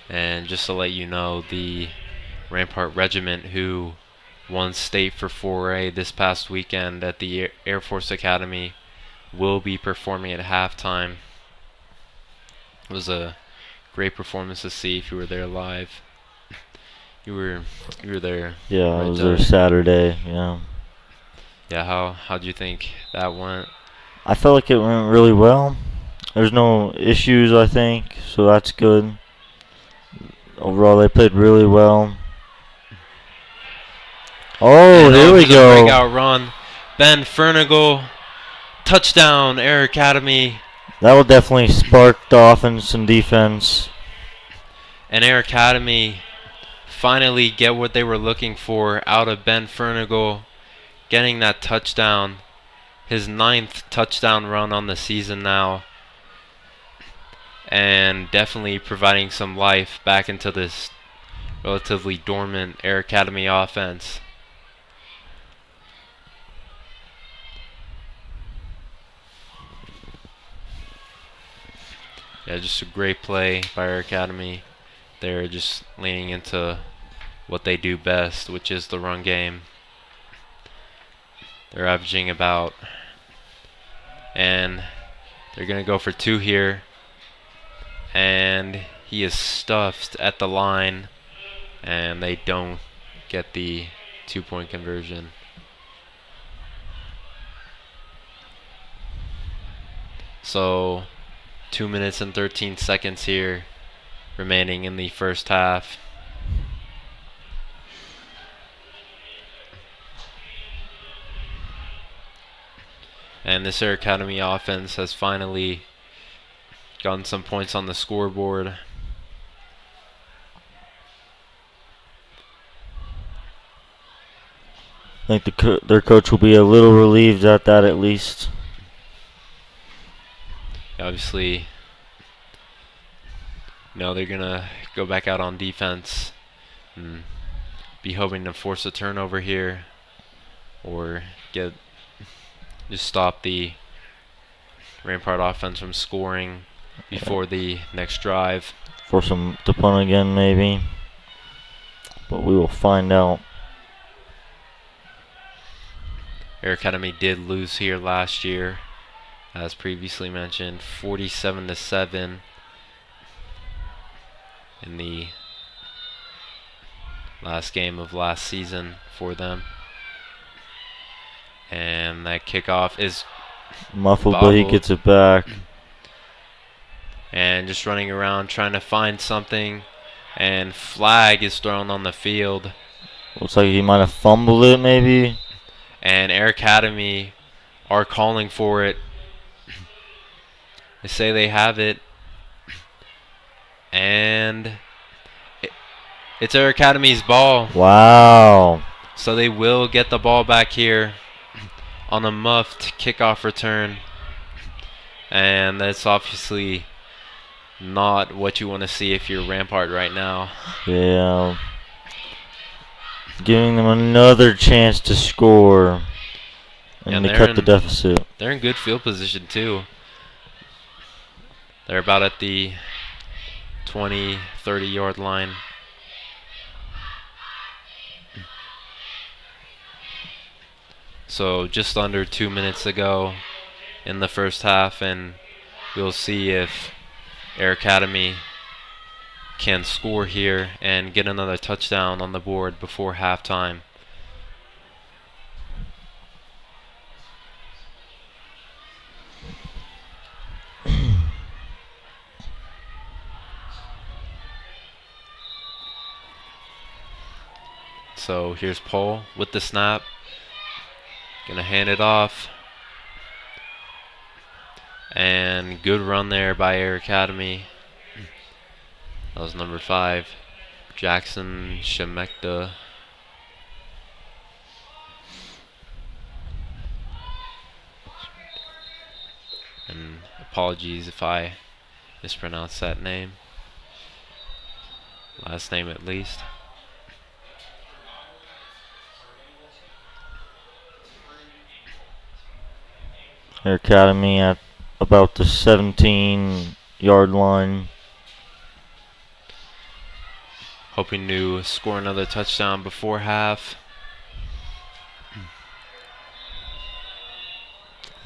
And just to let you know, the Rampart Regiment, who won state for 4A this past weekend at the Air Force Academy, will be performing at halftime. It was a great performance to see if you were there live. You were there. Yeah, right, I was there Saturday. Yeah. Yeah, how'd you think that went? I felt like it went really well. There's no issues, I think, so that's good. Overall, they played really well. Oh, And here we go. Breakout run. Ben Fernigle, touchdown, Air Academy. That will definitely spark the offense and defense. And Air Academy finally get what they were looking for out of Ben Fernigle, getting that touchdown. His 9th touchdown run on the season now. And definitely providing some life back into this relatively dormant Air Academy offense. Yeah, just a great play by Air Academy. They're just leaning into what they do best, which is the run game. They're averaging about, and they're going to go for 2 here. And he is stuffed at the line, and they don't get the 2-point conversion. So 2 minutes and 13 seconds here remaining in the first half. And this Air Academy offense has finally gotten some points on the scoreboard. I think their coach will be a little relieved at that, at least. Obviously, they're going to go back out on defense and be hoping to force a turnover here. or just stop the Rampart offense from scoring before the next drive. Force them to punt again, maybe. But we will find out. Air Academy did lose here last year, as previously mentioned, 47-7 in the last game of last season for them. And that kickoff is muffled, but he gets it back. And just running around trying to find something, and flag is thrown on the field. Looks like he might have fumbled it, maybe. And Air Academy are calling for it. They say they have it. And it's Air Academy's ball. Wow. So they will get the ball back here on a muffed kickoff return. And that's obviously not what you want to see if you're Rampart right now. Yeah. Giving them another chance to score. And they cut the deficit. They're in good field position too. They're about at the 20, 30-yard line. So just under 2 minutes ago in the first half, and we'll see if Air Academy can score here and get another touchdown on the board before halftime. So here's Paul with the snap. Gonna hand it off. And good run there by Air Academy. That was number 5, Jackson Shemekta. And apologies if I mispronounced that name. Last name at least. Air Academy at about the 17-yard line. Hoping to score another touchdown before half.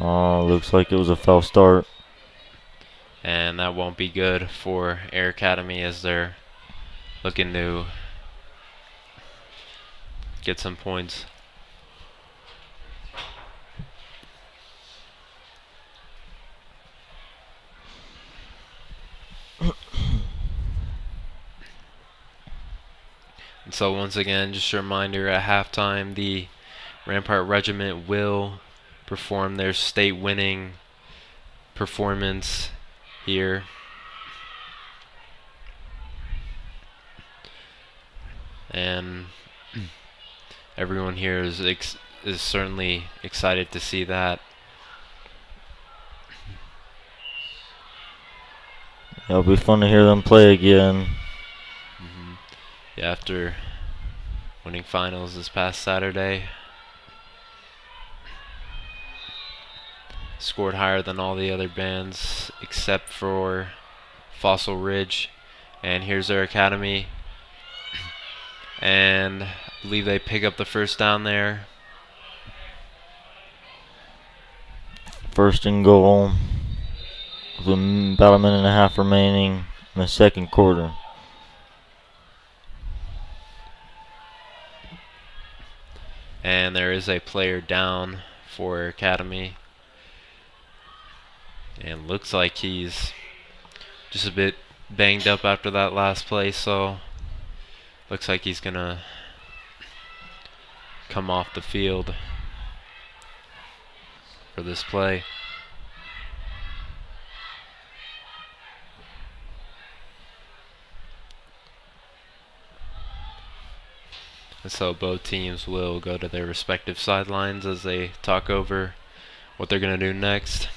Looks like it was a foul start. And that won't be good for Air Academy as they're looking to get some points. And so once again, just a reminder, at halftime, the Rampart Regiment will perform their state-winning performance here. And everyone here is certainly excited to see that. It'll be fun to hear them play again. Yeah, after winning finals this past Saturday. Scored higher than all the other bands except for Fossil Ridge. And here's Air Academy. And I believe they pick up the first down there. First and goal. With about a minute and a half remaining in the second quarter. And there is a player down for Air Academy. And looks like he's just a bit banged up after that last play, so looks like he's gonna come off the field for this play. And so both teams will go to their respective sidelines as they talk over what they're going to do next.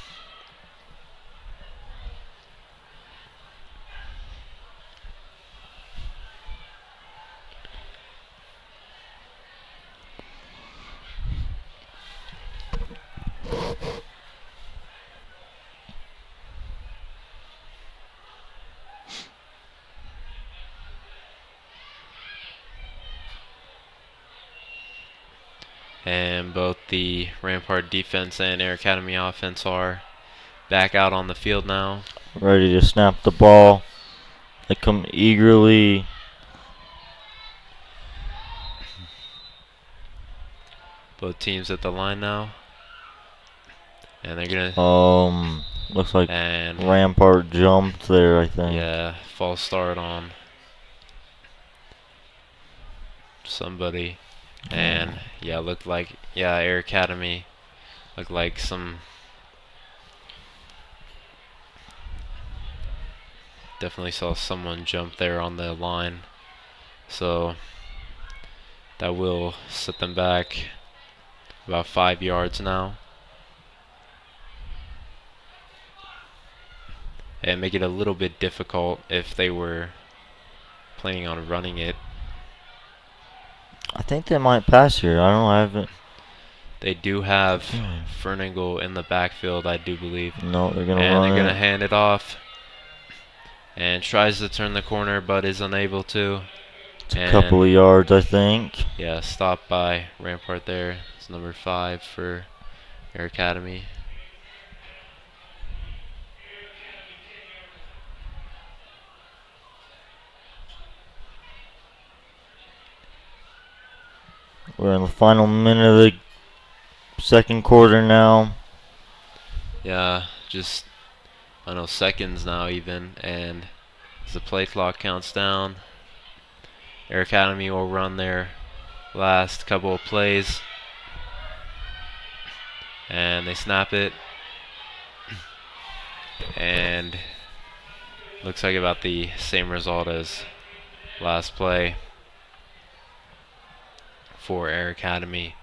And both the Rampart defense and Air Academy offense are back out on the field now. Ready to snap the ball. They come eagerly. Both teams at the line now. And they're gonna looks like and Rampart jumped there, I think. yeah, false start on somebody. And yeah, looked like Air Academy looked like some definitely saw someone jump there on the line. So that will set them back about 5 yards now. And make it a little bit difficult if they were planning on running it. I think they might pass here. I don't know. I haven't. They do have Ferningle in the backfield, I do believe. No, they're gonna And run they're it. gonna hand it off. And tries to turn the corner, but is unable to. It's a couple of yards, I think. Yeah, stopped by Rampart there. It's number 5 for Air Academy. We're in the final minute of the second quarter now. Yeah, just I don't know, seconds now even, and as the play clock counts down, Air Academy will run their last couple of plays, and they snap it, and looks like about the same result as last play for Air Academy.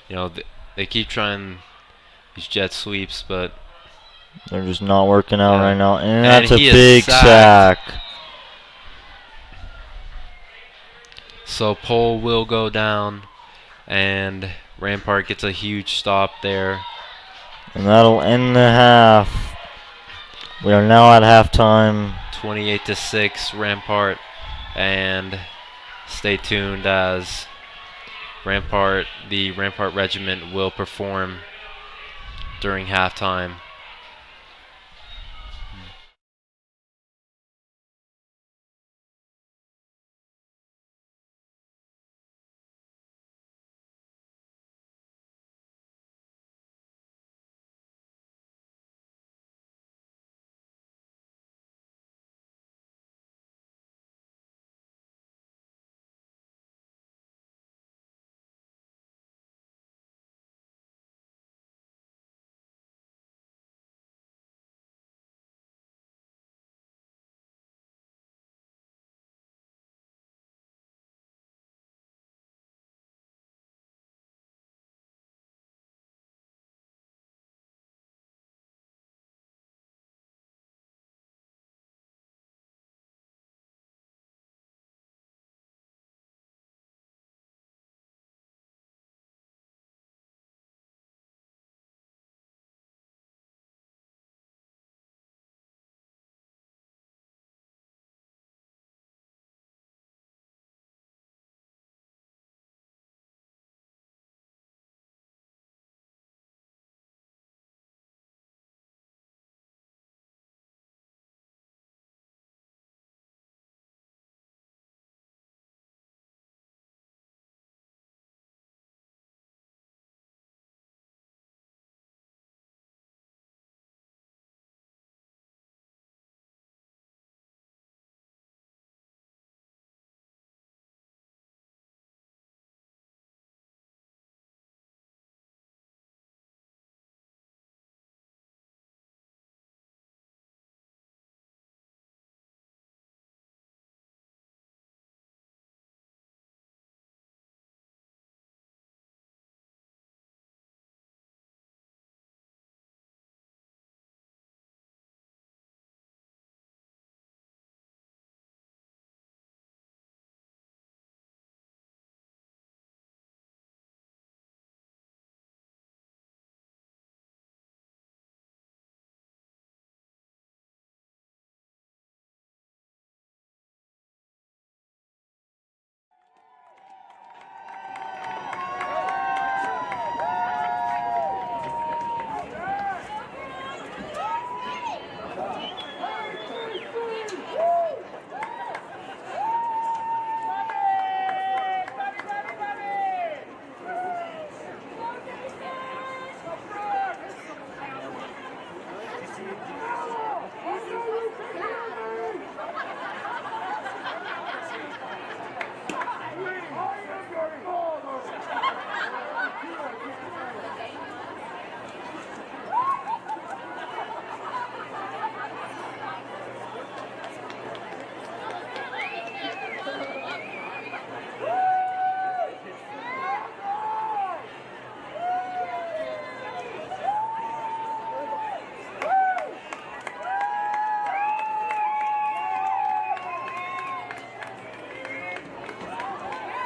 You know, they keep trying these jet sweeps, but they're just not working out right now. And And that's a he is big sack. So pole will go down, and Rampart gets a huge stop there. And that'll end the half. We are now at halftime. 28-6 Rampart, and stay tuned as the Rampart Regiment will perform during halftime.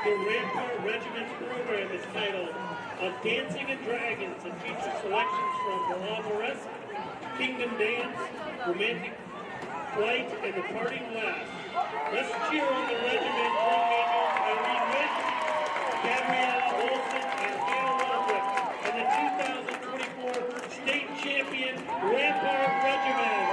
The Rampart Regiment's program is titled Of Dancing and Dragons and features selections from The Lamoresque, Kingdom Dance, Romantic Flight, and The Parting Last. Let's cheer on the regiment drum majors Irene Witch, Gabrielle Olson, and Hannah Waldrop, and the 2024 state champion Rampart Regiment.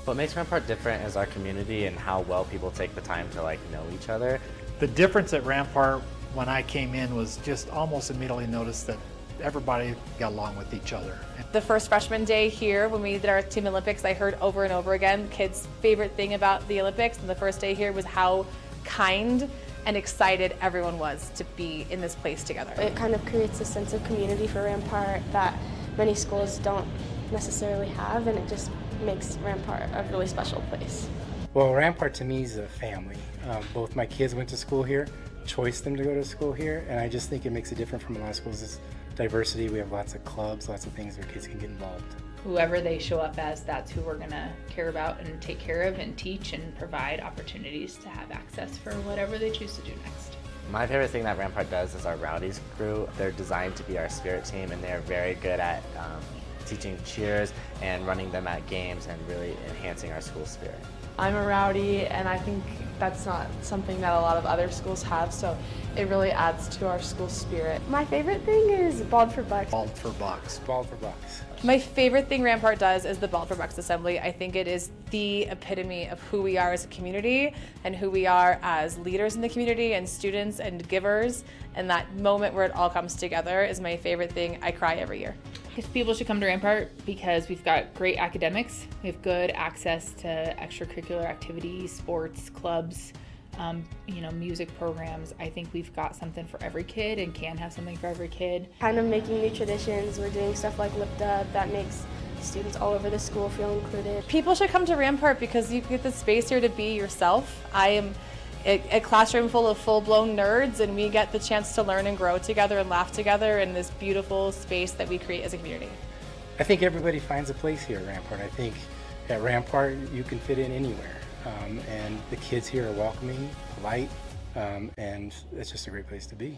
What makes Rampart different is our community and how well people take the time to know each other. The difference at Rampart when I came in was just almost immediately noticed that everybody got along with each other. The first freshman day here when we did our Team Olympics, I heard over and over again kids' favorite thing about the Olympics and the first day here was how kind and excited everyone was to be in this place together. It kind of creates a sense of community for Rampart that many schools don't necessarily have, and it just makes Rampart a really special place. Well, Rampart to me is a family. Both my kids went to school here, choiced them to go to school here, and I just think it makes it different from a lot of schools. It's diversity, we have lots of clubs, lots of things where kids can get involved. Whoever they show up as, that's who we're gonna care about and take care of and teach and provide opportunities to have access for whatever they choose to do next. My favorite thing that Rampart does is our Rowdies crew. They're designed to be our spirit team, and they're very good at teaching cheers and running them at games and really enhancing our school spirit. I'm a rowdy, and I think that's not something that a lot of other schools have, so it really adds to our school spirit. My favorite thing is Bald for Bucks. Bald for Bucks. Bald for Bucks. My favorite thing Rampart does is the Bald for Bucks Assembly. I think it is the epitome of who we are as a community and who we are as leaders in the community and students and givers, and that moment where it all comes together is my favorite thing. I cry every year. Because people should come to Rampart because we've got great academics, we have good access to extracurricular activities, sports, clubs, music programs. I think we've got something for every kid and can have something for every kid. Kind of making new traditions. We're doing stuff like Lip Dub that makes students all over the school feel included. People should come to Rampart because you get the space here to be yourself. I am a classroom full of full-blown nerds, and we get the chance to learn and grow together and laugh together in this beautiful space that we create as a community. I think everybody finds a place here at Rampart. I think at Rampart you can fit in anywhere, and the kids here are welcoming, polite, and it's just a great place to be.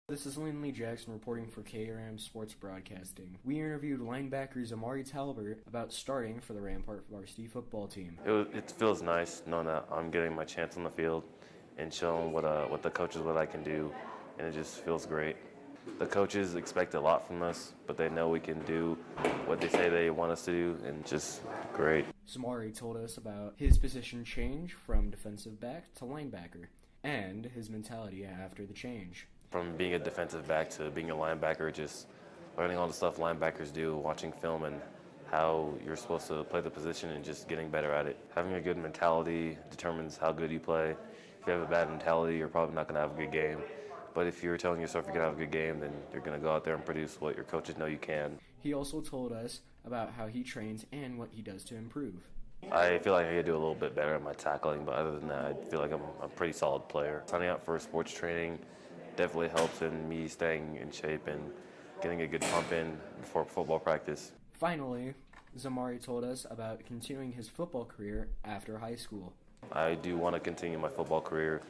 This is Lindley Jackson reporting for KRM Sports Broadcasting. We interviewed linebackers Amari Talbert about starting for the Rampart varsity football team. It feels nice knowing that I'm getting my chance on the field and show them what the coaches what I can do, and it just feels great. The coaches expect a lot from us, but they know we can do what they say they want us to do, and just great. Samari told us about his position change from defensive back to linebacker and his mentality after the change. From being a defensive back to being a linebacker, just learning all the stuff linebackers do, watching film and how you're supposed to play the position and just getting better at it. Having a good mentality determines how good you play. If you have a bad mentality, you're probably not going to have a good game. But if you're telling yourself you're going to have a good game, then you're going to go out there and produce what your coaches know you can. He also told us about how he trains and what he does to improve. I feel like I could do a little bit better at my tackling, but other than that, I feel like I'm a pretty solid player. Signing up for sports training definitely helps in me staying in shape and getting a good pump in before football practice. Finally, Zamari told us about continuing his football career after high school. I do want to continue my football career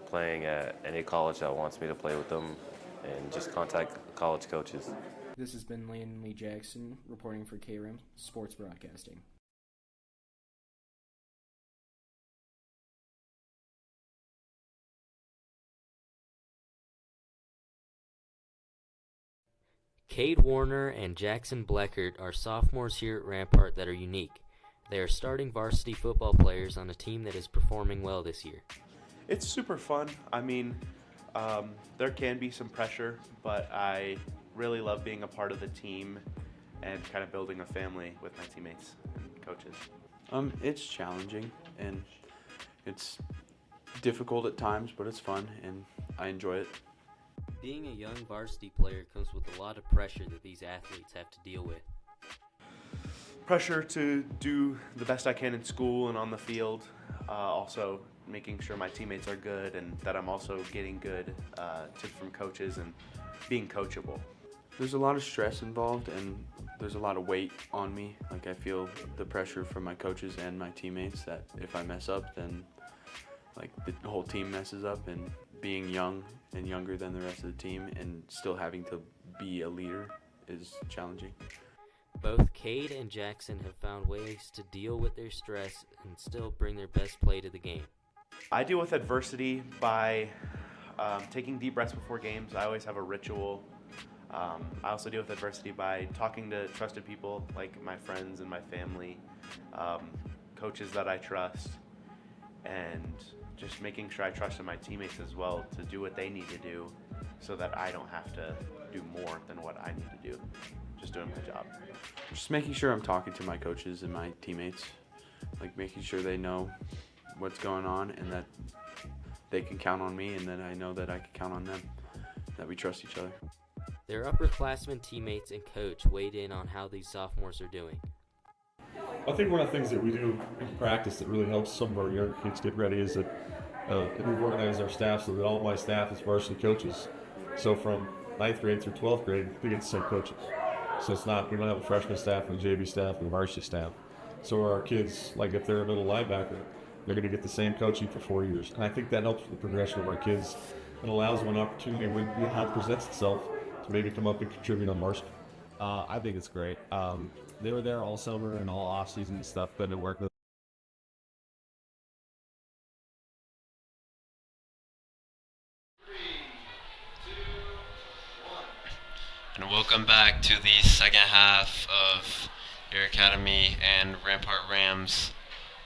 playing at any college that wants me to play with them and just contact college coaches. This has been Landon Lee Jackson reporting for KRAM Sports Broadcasting. Cade Warner and Jackson Bleckert are sophomores here at Rampart that are unique. They are starting varsity football players on a team that is performing well this year. It's super fun. I mean, there can be some pressure, but I really love being a part of the team and kind of building a family with my teammates and coaches. It's challenging and it's difficult at times, but it's fun and I enjoy it. Being a young varsity player comes with a lot of pressure that these athletes have to deal with. Pressure to do the best I can in school and on the field. Also making sure my teammates are good and that I'm also getting good tips from coaches and being coachable. There's a lot of stress involved and there's a lot of weight on me. Like I feel the pressure from my coaches and my teammates that if I mess up, then like the whole team messes up, and being young and younger than the rest of the team and still having to be a leader is challenging. Both Cade and Jackson have found ways to deal with their stress and still bring their best play to the game. I deal with adversity by taking deep breaths before games. I always have a ritual. I also deal with adversity by talking to trusted people like my friends and my family, coaches that I trust, and just making sure I trust in my teammates as well to do what they need to do so that I don't have to do more than what I need to do. Just doing my job. Just making sure I'm talking to my coaches and my teammates, like making sure they know what's going on and that they can count on me and that I know that I can count on them, that we trust each other. Their upperclassmen teammates and coach weighed in on how these sophomores are doing. I think one of the things that we do in practice that really helps some of our younger kids get ready is that we've organized our staff so that all of my staff is varsity coaches. So from 9th grade through 12th grade, we get the same coaches. So it's not, we don't have a freshman staff and a JV staff and a varsity staff. So our kids, like if they're a middle linebacker, they're going to get the same coaching for 4 years. And I think that helps with the progression of our kids and allows them an opportunity when it presents itself to maybe come up and contribute on varsity. I think it's great. They were there all summer and all off season and stuff, but it worked with. And welcome back to the second half of your Academy and Rampart Rams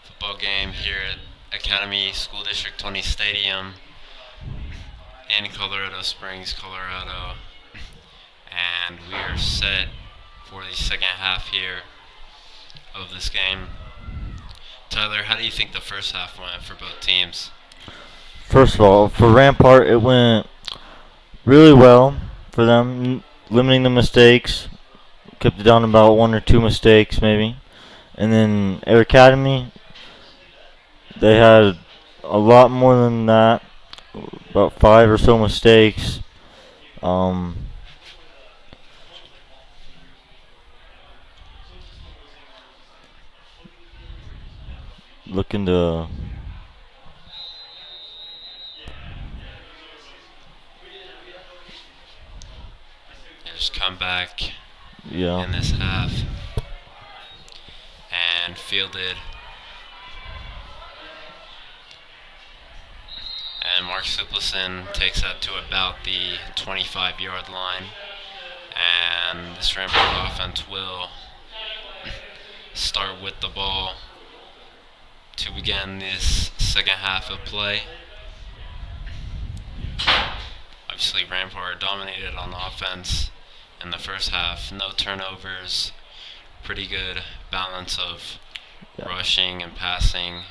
football game here at Academy School District 20 Stadium in Colorado Springs, Colorado. And we are set for the second half here of this game. Tyler, how do you think the first half went for both teams? First of all, for Rampart, it went really well for them, limiting the mistakes. Kept it down to about 1 or 2 mistakes maybe. And then Air Academy, they had a lot more than that, about 5 or so mistakes. Looking to just come back in this half and fielded. Mark Suplison takes that to about the 25-yard line. And this Rampart offense will start with the ball to begin this second half of play. Obviously, Rampart dominated on offense in the first half. No turnovers. Pretty good balance of rushing and passing.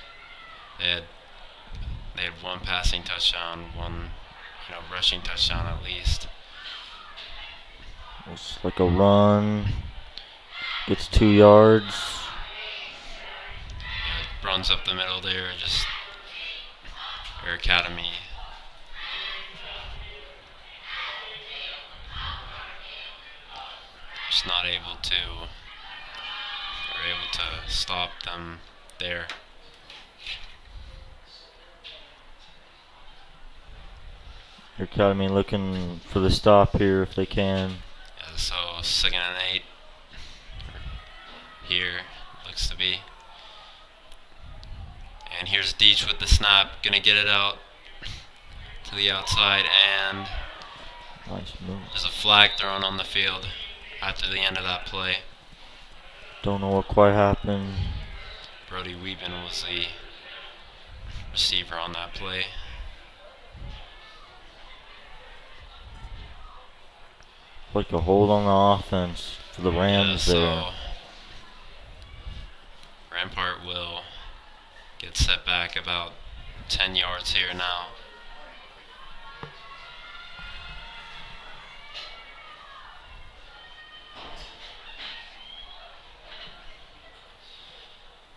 They had one passing touchdown, one rushing touchdown at least. It's like a run. Gets 2 yards. Runs up the middle there, just Air Academy. Just not able to, or able to stop them there. Air Academy looking for the stop here if they can. Yeah, so 2nd and 8 here, looks to be. And here's Deach with the snap, gonna get it out to the outside, and nice move. There's a flag thrown on the field after the end of that play. Don't know what quite happened. Brody Wieben was the receiver on that play. Like a hold on the offense for the Rams there. Rampart will get set back about 10 yards here now.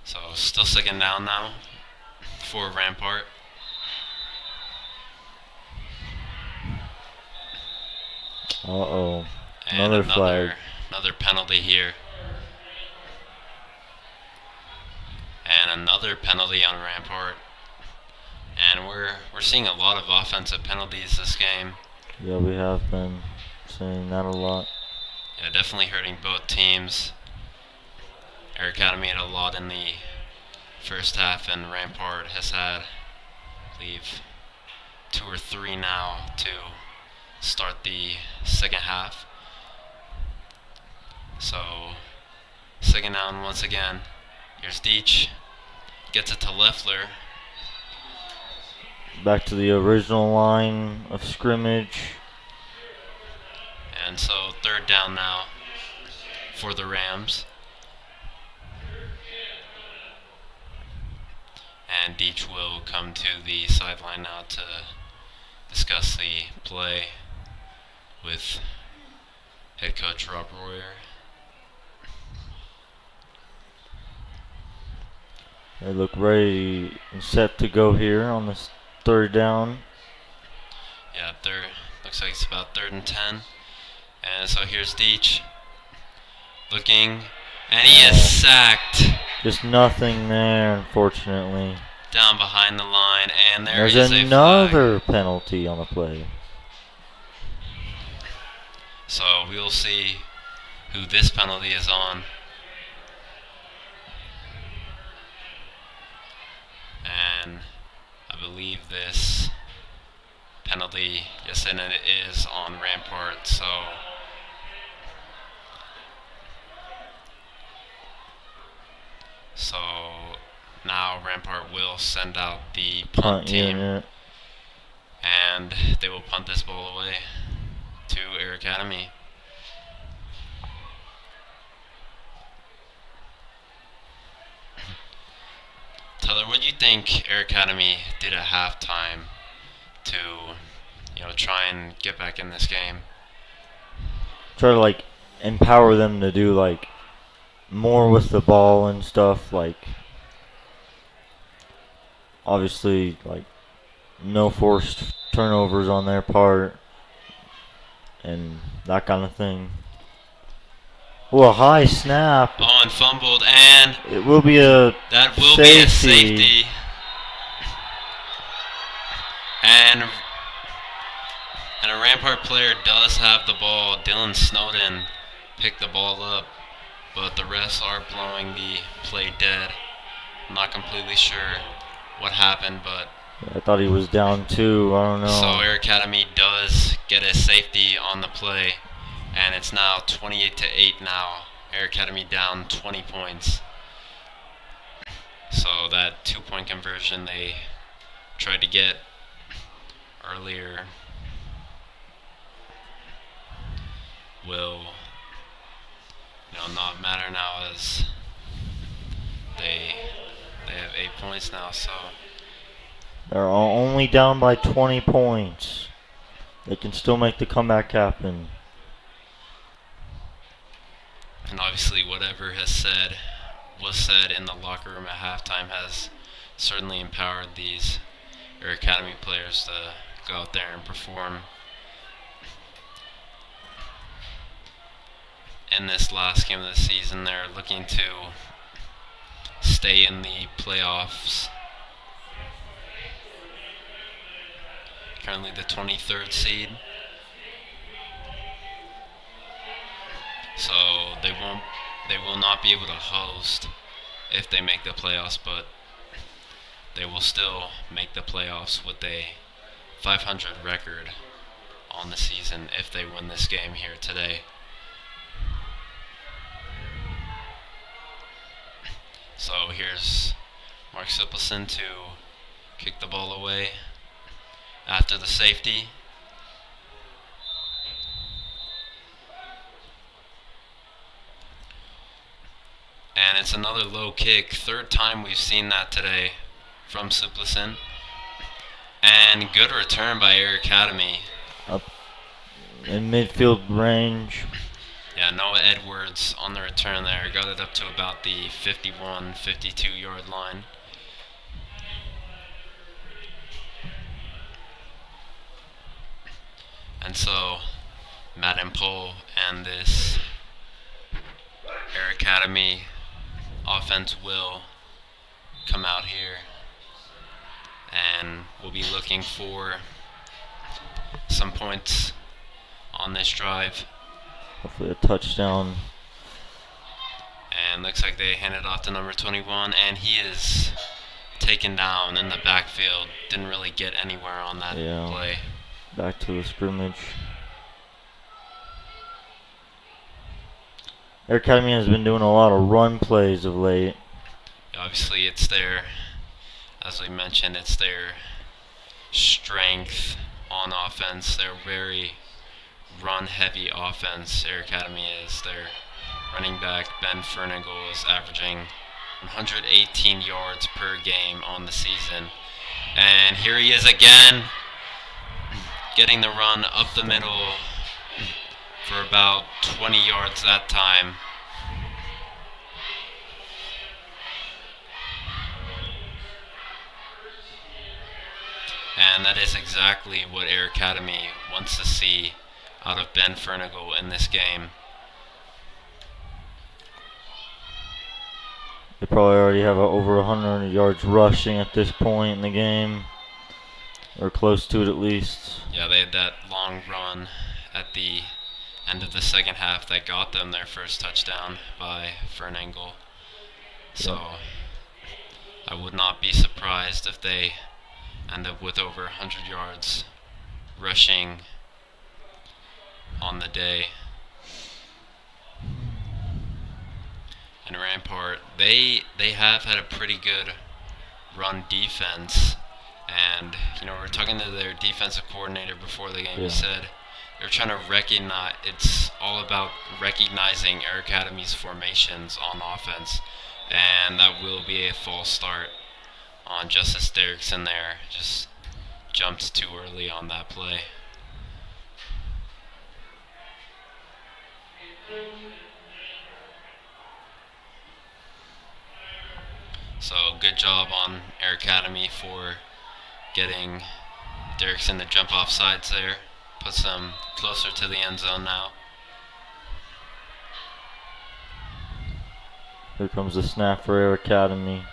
So still 2nd down now for Rampart. Uh-oh. And Another flag. Another penalty here. And another penalty on Rampart. And we're seeing a lot of offensive penalties this game. Yeah, we have been seeing that a lot. Yeah, definitely hurting both teams. Air Academy had a lot in the first half, and Rampart has had, I believe, 2 or 3 now to start the second half. So, 2nd down once again. Here's Deach. Gets it to Leffler. Back to the original line of scrimmage. And so 3rd down now for the Rams. And Deach will come to the sideline now to discuss the play with head coach Rob Royer. They look ready and set to go here on this 3rd down. Yeah, looks like it's about 3rd and 10. And so here's Deach looking, and he is sacked. Just nothing there, unfortunately. Down behind the line, and There's is another penalty on the play. So we'll see who this penalty is on. And I believe this penalty, yes, and it is on Rampart. So now Rampart will send out the punt team, unit. and they will punt this ball away to Air Academy. Tyler, what do you think Air Academy did at halftime to, try and get back in this game? Try to empower them to do more with the ball and stuff, obviously no forced turnovers on their part and that kind of thing. Oh, a high snap. Oh, and fumbled, and it will be a that will safety. be a safety. And a Rampart player does have the ball. Dylan Snowden picked the ball up, but the refs are blowing the play dead. I'm not completely sure what happened, but I thought he was down 2. I don't know. So Air Academy does get a safety on the play, and it's now 28-8 now. Air Academy down 20 points. So that 2-point conversion they tried to get earlier will not matter now, as they have 8 points now. So They're only down by 20 points. They can still make the comeback happen. And obviously whatever was said in the locker room at halftime has certainly empowered these Air Academy players to go out there and perform in this last game of the season. They're looking to stay in the playoffs. Currently the 23rd seed. So they will not be able to host if they make the playoffs, but they will still make the playoffs with a 500 record on the season if they win this game here today. So here's Mark Sippleson to kick the ball away after the safety. And it's another low kick. 3rd time we've seen that today from Sippleson. And good return by Air Academy. Up in midfield range. Yeah, Noah Edwards on the return there. Got it up to about the 51, 52 yard line. And so Matt and Pohl and this Air Academy offense will come out here, and we'll be looking for some points on this drive. Hopefully a touchdown. And looks like they hand it off to number 21, and he is taken down in the backfield. Didn't really get anywhere on that play. Back to the scrimmage. Air Academy has been doing a lot of run plays of late. Obviously, it's their, as we mentioned, it's their strength on offense. They're very run-heavy offense. Air Academy is. Their running back, Ben Fernigle, is averaging 118 yards per game on the season. And here he is again, getting the run up the middle for about 20 yards that time. And that is exactly what Air Academy wants to see out of Ben Fernigle in this game. They probably already have over 100 yards rushing at this point in the game. Or close to it at least. Yeah, they had that long run at the end of the second half that got them their first touchdown by Fernigle. So I would not be surprised if they end up with over 100 yards rushing on the day. And Rampart, they have had a pretty good run defense. And, we're talking to their defensive coordinator before the game. He said they're trying to recognize, it's all about recognizing Air Academy's formations on offense. And that will be a false start on Justice Derrickson there. Just jumped too early on that play. So good job on Air Academy for getting Derrickson to jump off sides there. Puts them closer to the end zone now. Here comes the snap for Air Academy.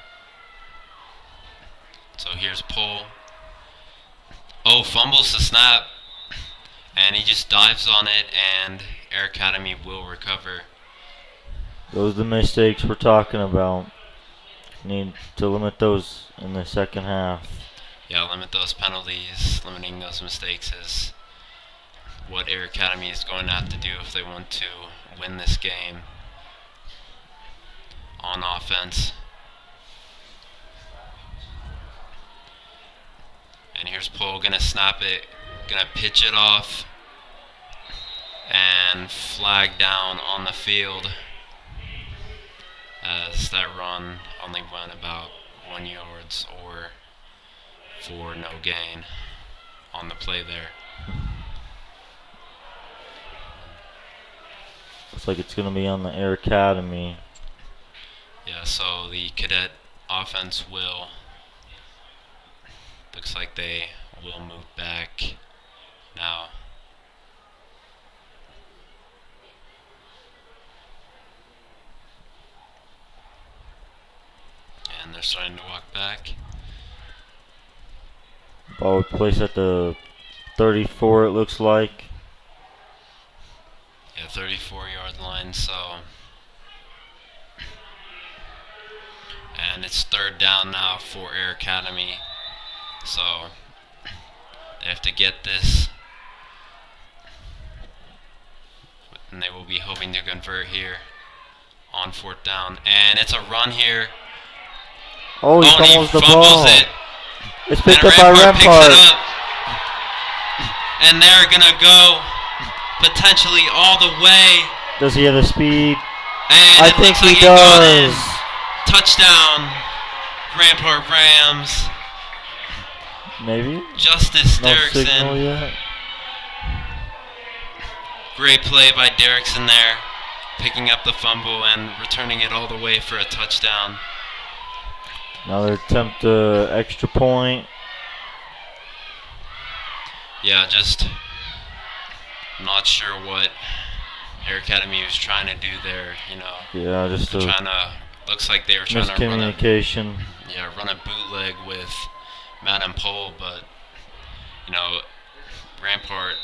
So here's Pohl. Oh, fumbles the snap. And he just dives on it, and Air Academy will recover. Those are the mistakes we're talking about. Need to limit those in the second half. limit those penalties, limiting those mistakes is what Air Academy is going to have to do if they want to win this game on offense. And here's Pohl gonna snap it, gonna pitch it off, and flag down on the field as that run only went about 1 yard or for no gain on the play there. Looks like it's going to be on the Air Academy. Yeah, so the cadet offense looks like they will move back now. And they're starting to walk back. Ball would place at the 34, it looks like. Yeah, 34-yard line, so. And it's third down now for Air Academy. So they have to get this. And they will be hoping to convert here on fourth down. And it's a run here. Oh, he fumbles the ball. It. It's picked up by Rampart. And they're going to go potentially all the way. Does he have the speed? And I think he does. Touchdown, Rampart Rams. Maybe. Justice No Derrickson. signal yet. Great play by Derrickson there, picking up the fumble and returning it all the way for a touchdown. Another attempt extra point. Yeah, just not sure what Air Academy was trying to do there, Yeah, just looks like they were trying to miscommunication. run a bootleg with Madam Pohl, but Rampart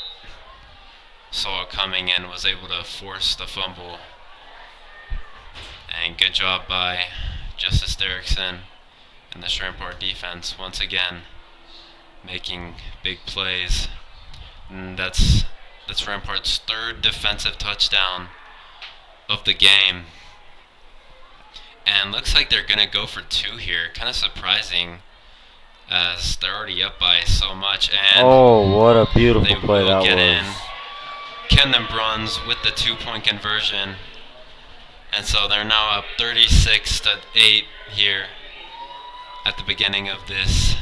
saw it coming and was able to force the fumble. And good job by Justice Derrickson and the Rampart defense once again making big plays. And that's Rampart's third defensive touchdown of the game. And looks like they're gonna go for 2 here. Kind of surprising, as they're already up by so much. And oh, what a beautiful play that was! In. Camden Bruns with the 2-point conversion, and so they're now up 36-8 here at the beginning of this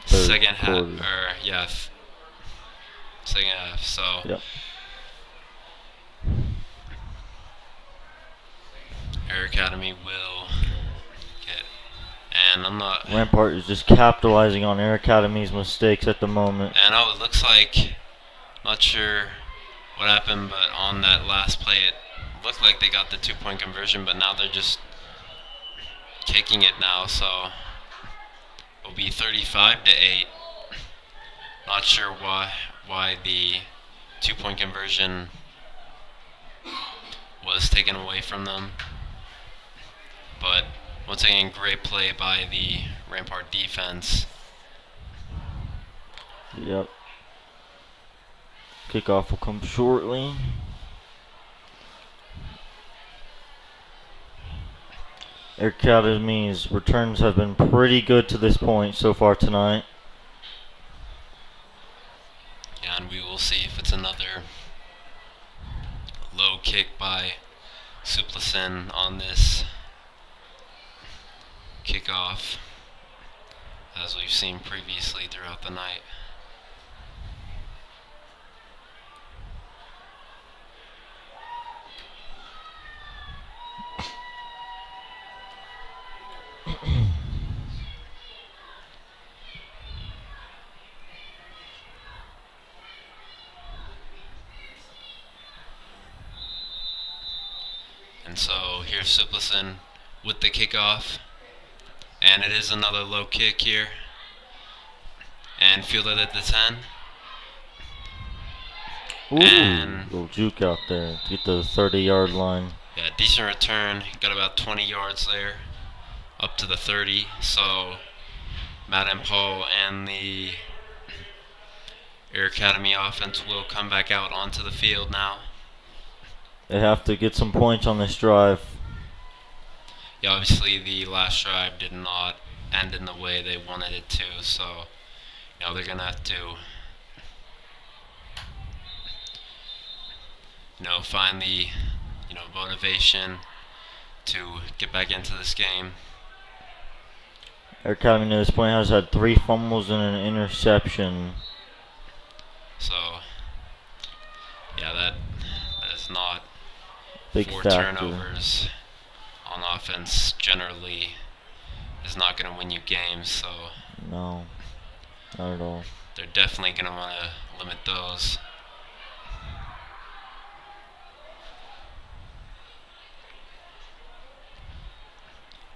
second half. Second half. So. Yep. Air Academy will get, and I'm not. Rampart is just capitalizing on Air Academy's mistakes at the moment. And it looks like, not sure what happened, but on that last play, it looked like they got the 2-point conversion, but now they're just kicking it now, so it'll be 35-8. Not sure why the 2-point conversion was taken away from them. But once again, great play by the Rampart defense. Yep. Kickoff will come shortly. Air Academy's returns have been pretty good to this point so far tonight. Yeah, and we will see if it's another low kick by Suplicin on this kickoff, as we've seen previously throughout the night. And so here's Suplicin with the kickoff. And it is another low kick here. And fielded at the 10. Ooh, and little juke out there to get the 30-yard line. Yeah, decent return. Got about 20 yards there, up to the 30. So Matt and Paul and the Air Academy offense will come back out onto the field now. They have to get some points on this drive. Yeah, obviously the last drive did not end in the way they wanted it to, so they're gonna have to find the motivation to get back into this game. Air Academy at this point has had 3 fumbles and an interception. So yeah, that is not Big 4 factor. turnovers on offense generally is not going to win you games, so No, not at all. they're definitely going to want to limit those.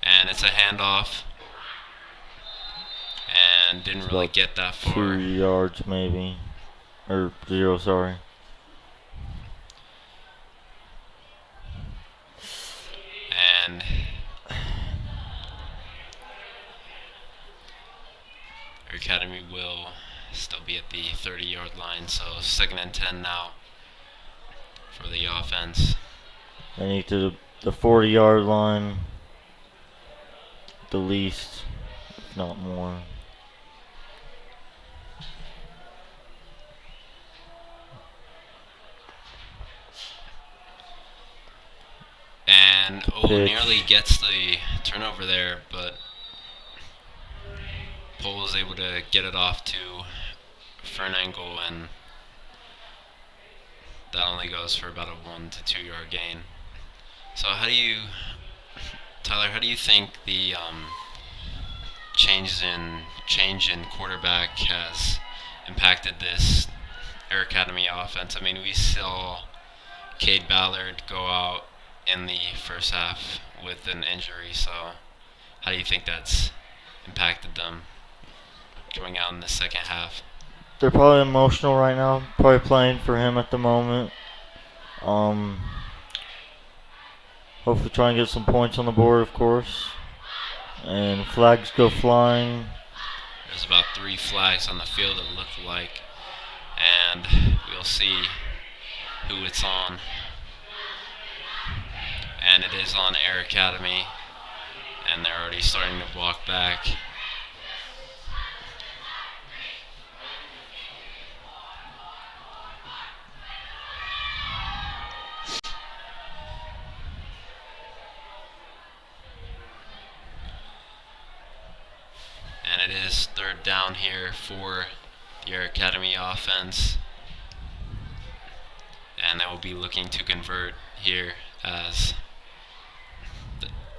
And it's a handoff, and didn't really get that far. 2 yards maybe, or 0, sorry. And our Academy will still be at the 30-yard line, so 2nd and 10 now for the offense. They need to the 40-yard line, the least, if not more. And Pitch. nearly gets the turnover there, but Paul was able to get it off to Fernangle, and that only goes for about a 1 to 2 yard gain. So Tyler, how do you think the change in quarterback has impacted this Air Academy offense? I mean, we saw Cade Ballard go out in the first half with an injury, so how do you think that's impacted them coming out in the second half? They're probably emotional right now, probably playing for him at the moment. Hopefully try and get some points on the board, of course. And flags go flying. There's about 3 flags on the field, it looked like, and we'll see who it's on. And it is on Air Academy, and they're already starting to walk back. And it is 3rd down here for the Air Academy offense, and they will be looking to convert here, as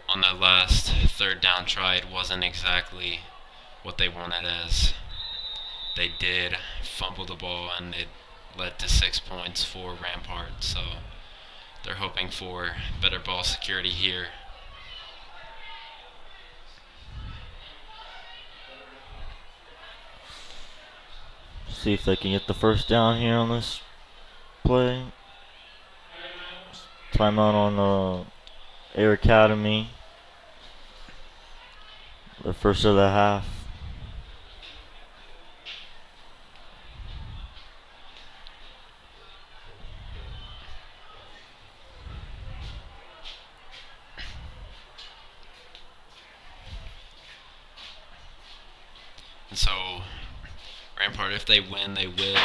on that last 3rd down try, it wasn't exactly what they wanted, as they did fumble the ball and it led to 6 points for Rampart. So they're hoping for better ball security here. See if they can get the 1st down here on this play. Timeout on Air Academy. The first of the half. And so Rampart, if they win, they will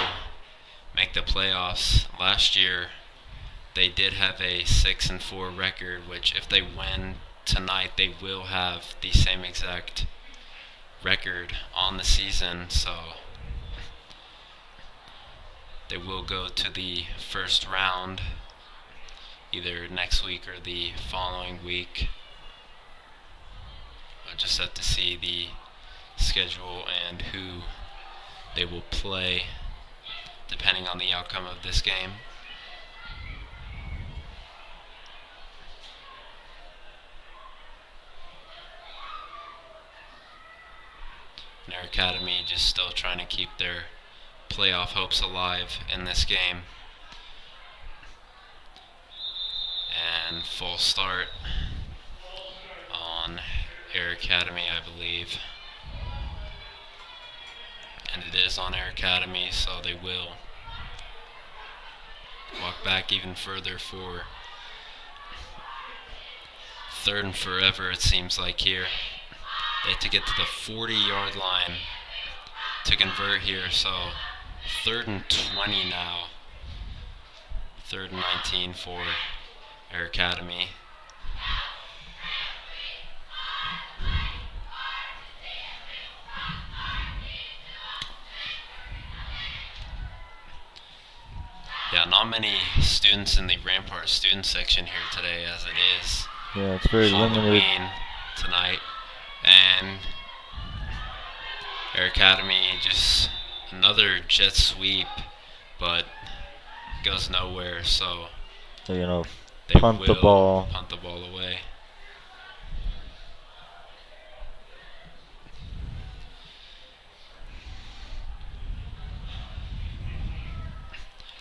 make the playoffs. Last year, they did have a 6-4 record, which if they win tonight, they will have the same exact record on the season. So they will go to the first round either next week or the following week. I'll just have to see the schedule and who they will play depending on the outcome of this game. And Air Academy just still trying to keep their playoff hopes alive in this game. And full start on Air Academy, I believe. and it is on Air Academy, so they will walk back even further for third and forever, it seems like here. They have to get to the 40-yard line to convert here, so third and 20 now. Third and 19 for Air Academy. Yeah, not many students in the Rampart student section here today, as it is Yeah, it's very limited. Halloween tonight. And Air Academy just another jet sweep, but goes nowhere, so So, you know, they punt the will ball. punt the ball away.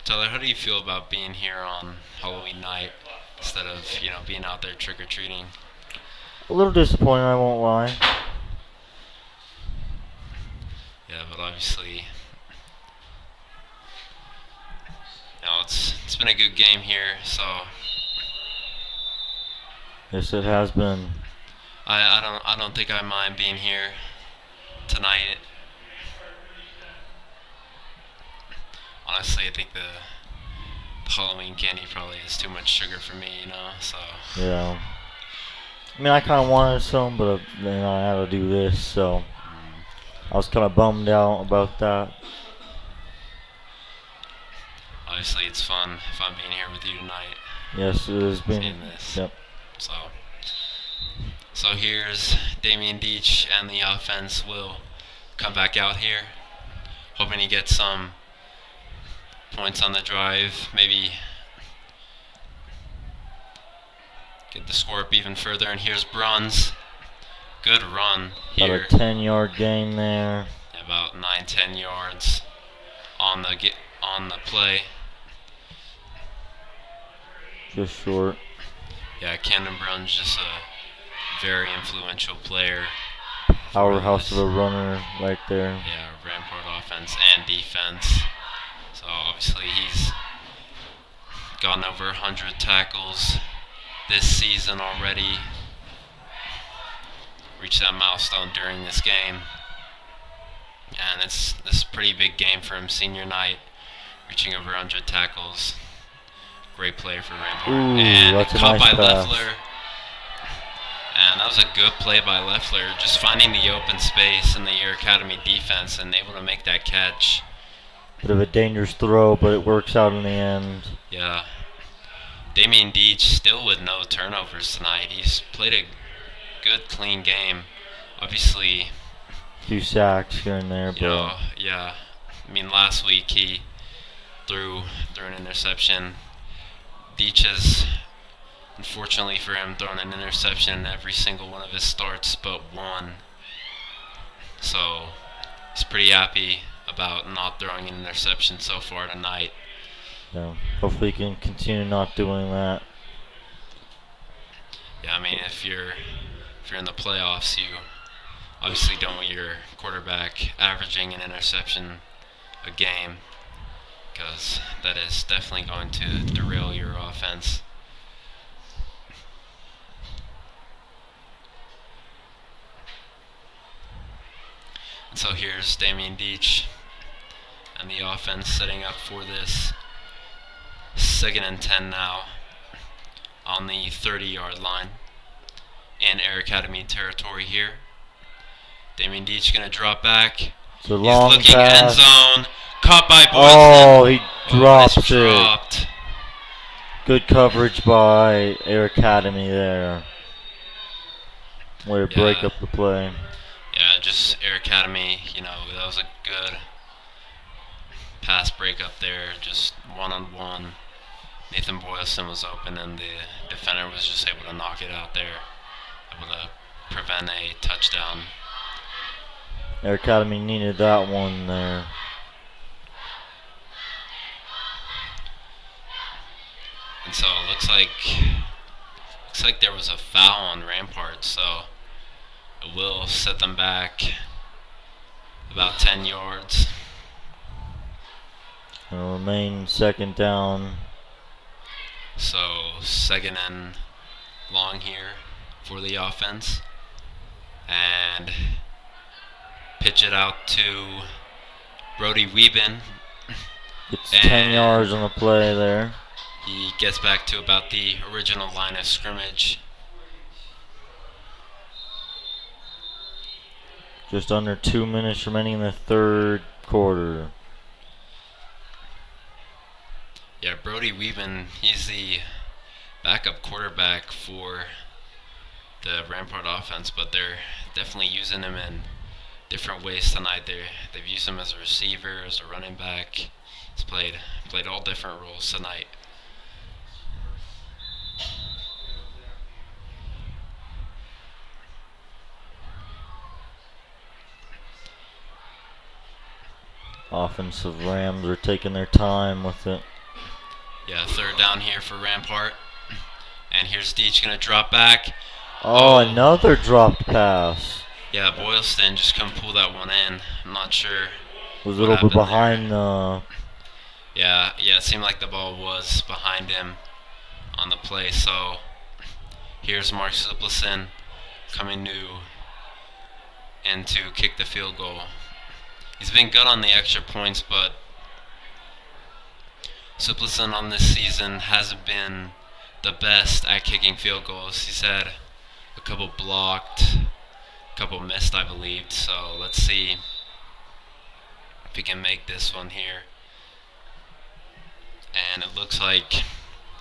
Tyler, how do you feel about being here on Halloween night instead of, being out there trick-or-treating? A little disappointed, I won't lie. Yeah, but obviously, it's been a good game here, so Yes, it has been. I don't think I mind being here tonight. Honestly, I think the Halloween candy probably is too much sugar for me, so. Yeah. I mean, I kind of wanted some, but I had to do this, so I was kind of bummed out about that. Obviously, it's fun if I'm being here with you tonight. Yes, it has been. Seeing this. Yep. So here's Damian Deach, and the offense will come back out here, hoping to get some points on the drive, maybe get the score up even further. And here's Bruns. Good run here. About a 10-yard gain there. About 9-10 yards on the play. Just short. Yeah, Camden Bruns just a very influential player. Powerhouse of a runner right there. Yeah, Rampart offense and defense. So obviously he's gotten over 100 tackles this season already. Reached that milestone during this game. And it's this pretty big game for him senior night, reaching over 100 tackles. Great play for Rampart. Ooh, and that's a caught nice by pass. Leffler. And that was a good play by Leffler, just finding the open space in the Air Academy defense and able to make that catch. Bit of a dangerous throw, but it works out in the end. Yeah. Damian Deach still with no turnovers tonight. He's played a good, clean game. Obviously, A few sacks here and there, but yeah. I mean, last week he threw an interception. Deach has, unfortunately for him, thrown an interception in every single one of his starts but one. So he's pretty happy about not throwing an interception so far tonight. yeah, hopefully he can continue not doing that. Yeah, I mean, if you're in the playoffs, you obviously don't want your quarterback averaging an interception a game, because that is definitely going to derail your offense. And so here's Damian Deach and the offense setting up for this 2nd and 10 now on the 30-yard line in Air Academy territory here. Damian Deach going to drop back. It's a long He's looking pass. end zone. Caught by Boyson. Oh, he drops it's it. dropped. Good coverage by Air Academy there. Way to break up the play. Yeah, just Air Academy, that was a good pass break up there, just one-on-one. Nathan Boylston was open, and the defender was just able to knock it out there, able to prevent a touchdown. Air Academy needed that one there. And so it looks like there was a foul on Rampart, so it will set them back about 10 yards. It'll remain second down. So second and long here for the offense. And pitch it out to Brody Wieben. It's 10 yards on the play there. He gets back to about the original line of scrimmage. Just under 2 minutes remaining in the third quarter. Yeah, Brody Wieben, he's the backup quarterback for the Rampart offense, but they're definitely using him in different ways tonight. They've used him as a receiver, as a running back. He's played all different roles tonight. Offensive Rams are taking their time with it. Yeah, third down here for Rampart. And here's Deach going to drop back. Oh, another dropped pass. Yeah, Boylston just couldn't pull that one in. I'm not sure. Was a little bit behind the... Yeah, it seemed like the ball was behind him on the play. So here's Mark Suplison coming in to kick the field goal. He's been good on the extra points, but Suplison on this season hasn't been the best at kicking field goals. He's had a couple blocked, a couple missed, I believe. So let's see if he can make this one here. And it looks like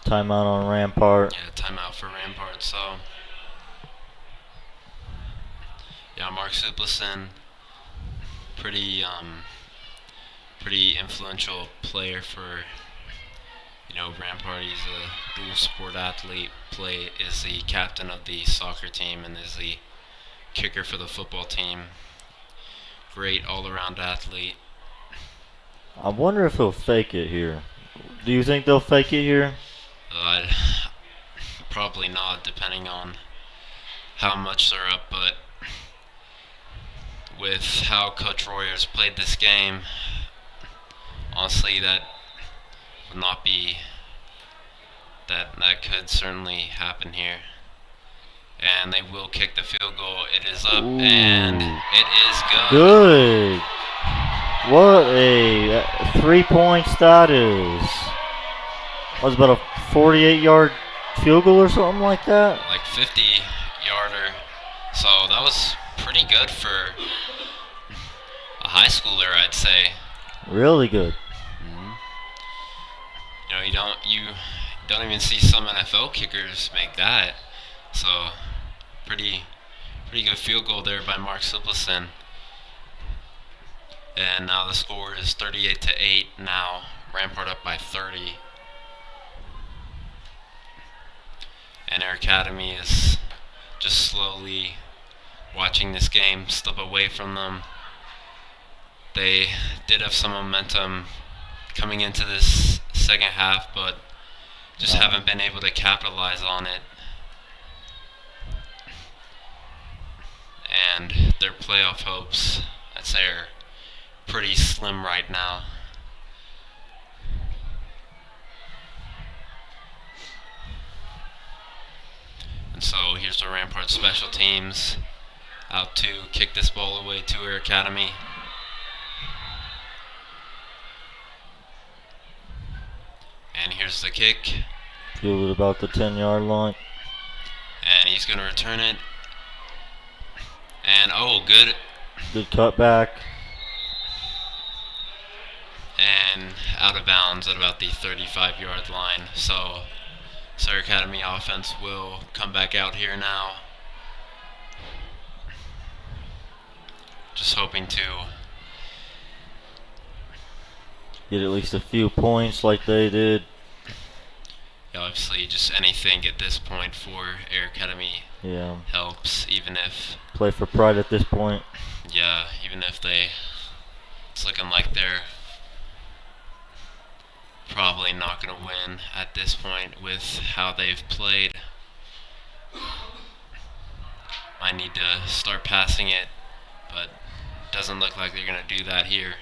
timeout on Rampart. Yeah, timeout for Rampart. So yeah, Mark Suplison, pretty influential player for Rampart. He's a dual sport athlete. Is the captain of the soccer team and is the kicker for the football team. Great all-around athlete. I wonder if he'll fake it here. Do you think they'll fake it here? Probably not, depending on how much they're up, but with how Coach Royer's played this game, honestly, that would not be, that could certainly happen here. And they will kick the field goal. It is up, and it is good. Good. What a 3 points that is. That was about a 48-yard field goal or something like that. Like 50-yarder. So that was pretty good for a high schooler, I'd say. Really good. You don't even see some NFL kickers make that. So pretty good field goal there by Mark Suplison. And now the score is 38-8. Now Rampart up by 30. And Air Academy is just slowly watching this game slip away from them. They did have some momentum coming into this second half, but just haven't been able to capitalize on it. And their playoff hopes, I'd say, are pretty slim right now. And so here's the Rampart special teams out to kick this ball away to Air Academy. And here's the kick. Fielded about the 10-yard line. And he's going to return it. And good. Good cutback. And out of bounds at about the 35-yard line. So Air Academy offense will come back out here now. Just hoping to get at least a few points like they did. Yeah, obviously, just anything at this point for Air Academy helps, even if... Play for pride at this point. Yeah, even if it's looking like they're probably not going to win at this point with how they've played. Might need to start passing it, but doesn't look like they're going to do that here.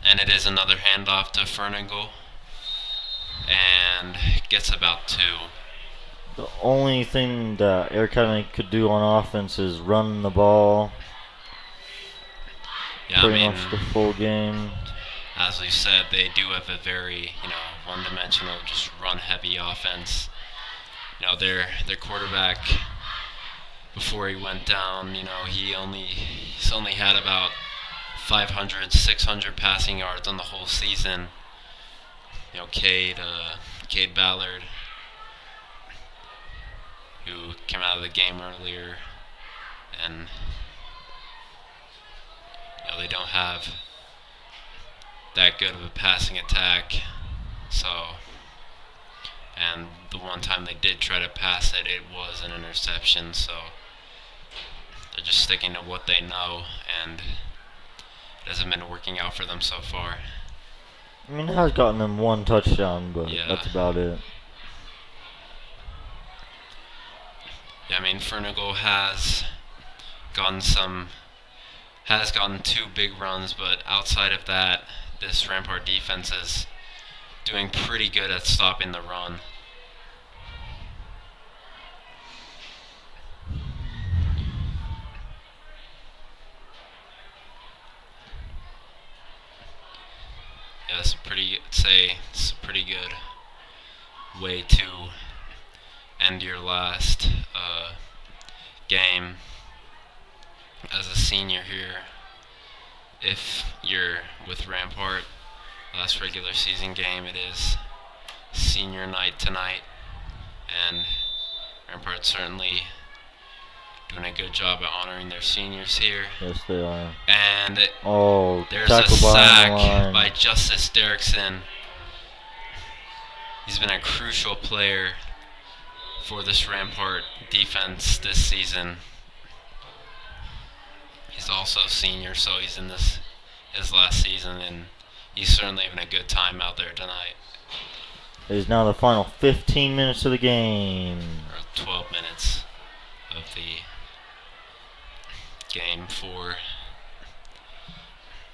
And it is another handoff to Fernigle. And gets about 2. The only thing that Air Academy could do on offense is run the ball. Yeah, pretty much the full game. As we said, they do have a very, one-dimensional, just run-heavy offense. Their quarterback, before he went down, he's only had about 500, 600 passing yards on the whole season. Cade Ballard, who came out of the game earlier, and they don't have that good of a passing attack. So, and the one time they did try to pass it, it was an interception. So they're just sticking to what they know, and it hasn't been working out for them so far. I mean, it has gotten them 1 touchdown, but Yeah. that's about it. Yeah, I mean, Fernigle has gotten 2 big runs, but outside of that, this Rampart defense is doing pretty good at stopping the run. Yeah, it's a pretty good way to end your last game as a senior here. If you're with Rampart, last regular season game, it is senior night tonight, and Rampart certainly doing a good job at honoring their seniors here. Yes, they are. And there's a tackle behind the sack line. by Justice Derrickson. He's been a crucial player for this Rampart defense this season. He's also a senior, so he's in his last season, and he's certainly having a good time out there tonight. It is now the final 15 minutes of the game. Or 12 minutes of the game for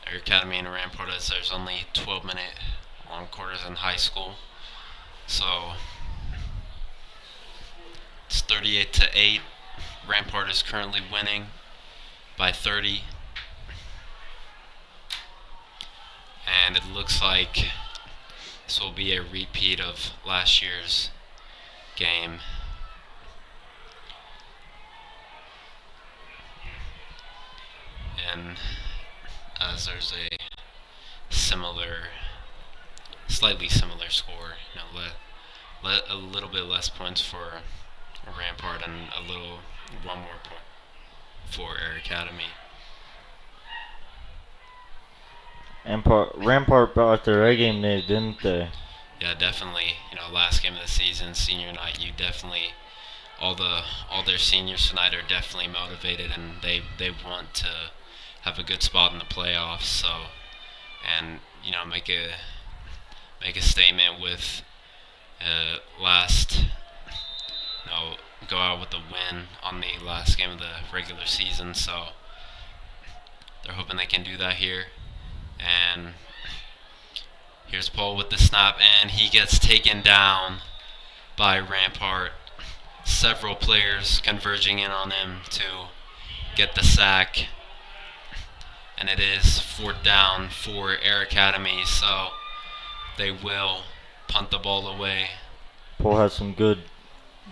Air Academy and Rampart, as there's only 12-minute long quarters in high school. So it's 38-8. Rampart is currently winning by 30. And it looks like this will be a repeat of last year's game. And as there's a slightly similar score, a little bit less points for Rampart and one more point for Air Academy. Rampart brought their A game day, didn't they? Yeah, definitely. Last game of the season, senior night, all their seniors tonight are definitely motivated, and they want to have a good spot in the playoffs. So, and make a statement with go out with a win on the last game of the regular season. So they're hoping they can do that here. And here's Paul with the snap, and he gets taken down by Rampart. Several players converging in on him to get the sack. And it is 4th down for Air Academy, so they will punt the ball away. Paul had some good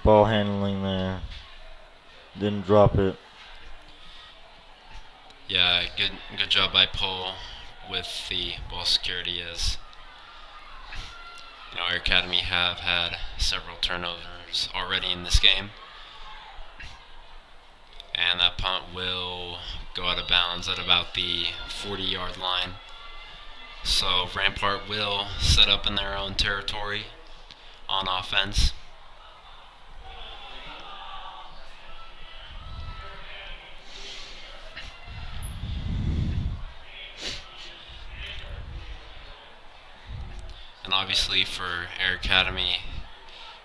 ball handling there. Didn't drop it. Yeah, good job by Paul with the ball security, as Air Academy have had several turnovers already in this game. And that punt will go out of bounds at about the 40-yard line. So Rampart will set up in their own territory on offense. And obviously for Air Academy,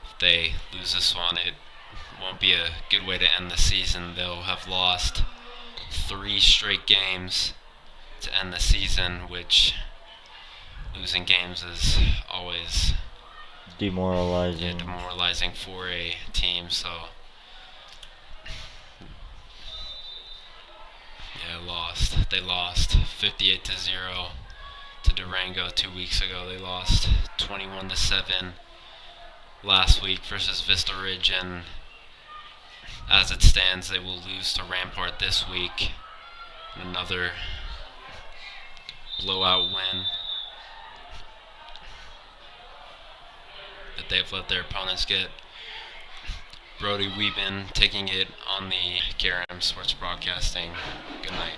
if they lose this one, it won't be a good way to end the season. They'll have lost 3 straight games to end the season, which losing games is always Demoralizing. demoralizing for a team. So yeah, lost. They lost 58-0 to Durango 2 weeks ago. They lost 21-7 last week versus Vista Ridge, and as it stands, they will lose to Rampart this week. Another blowout win that they've let their opponents get. Brody Weeben taking it on the KRM Sports Broadcasting. Good night.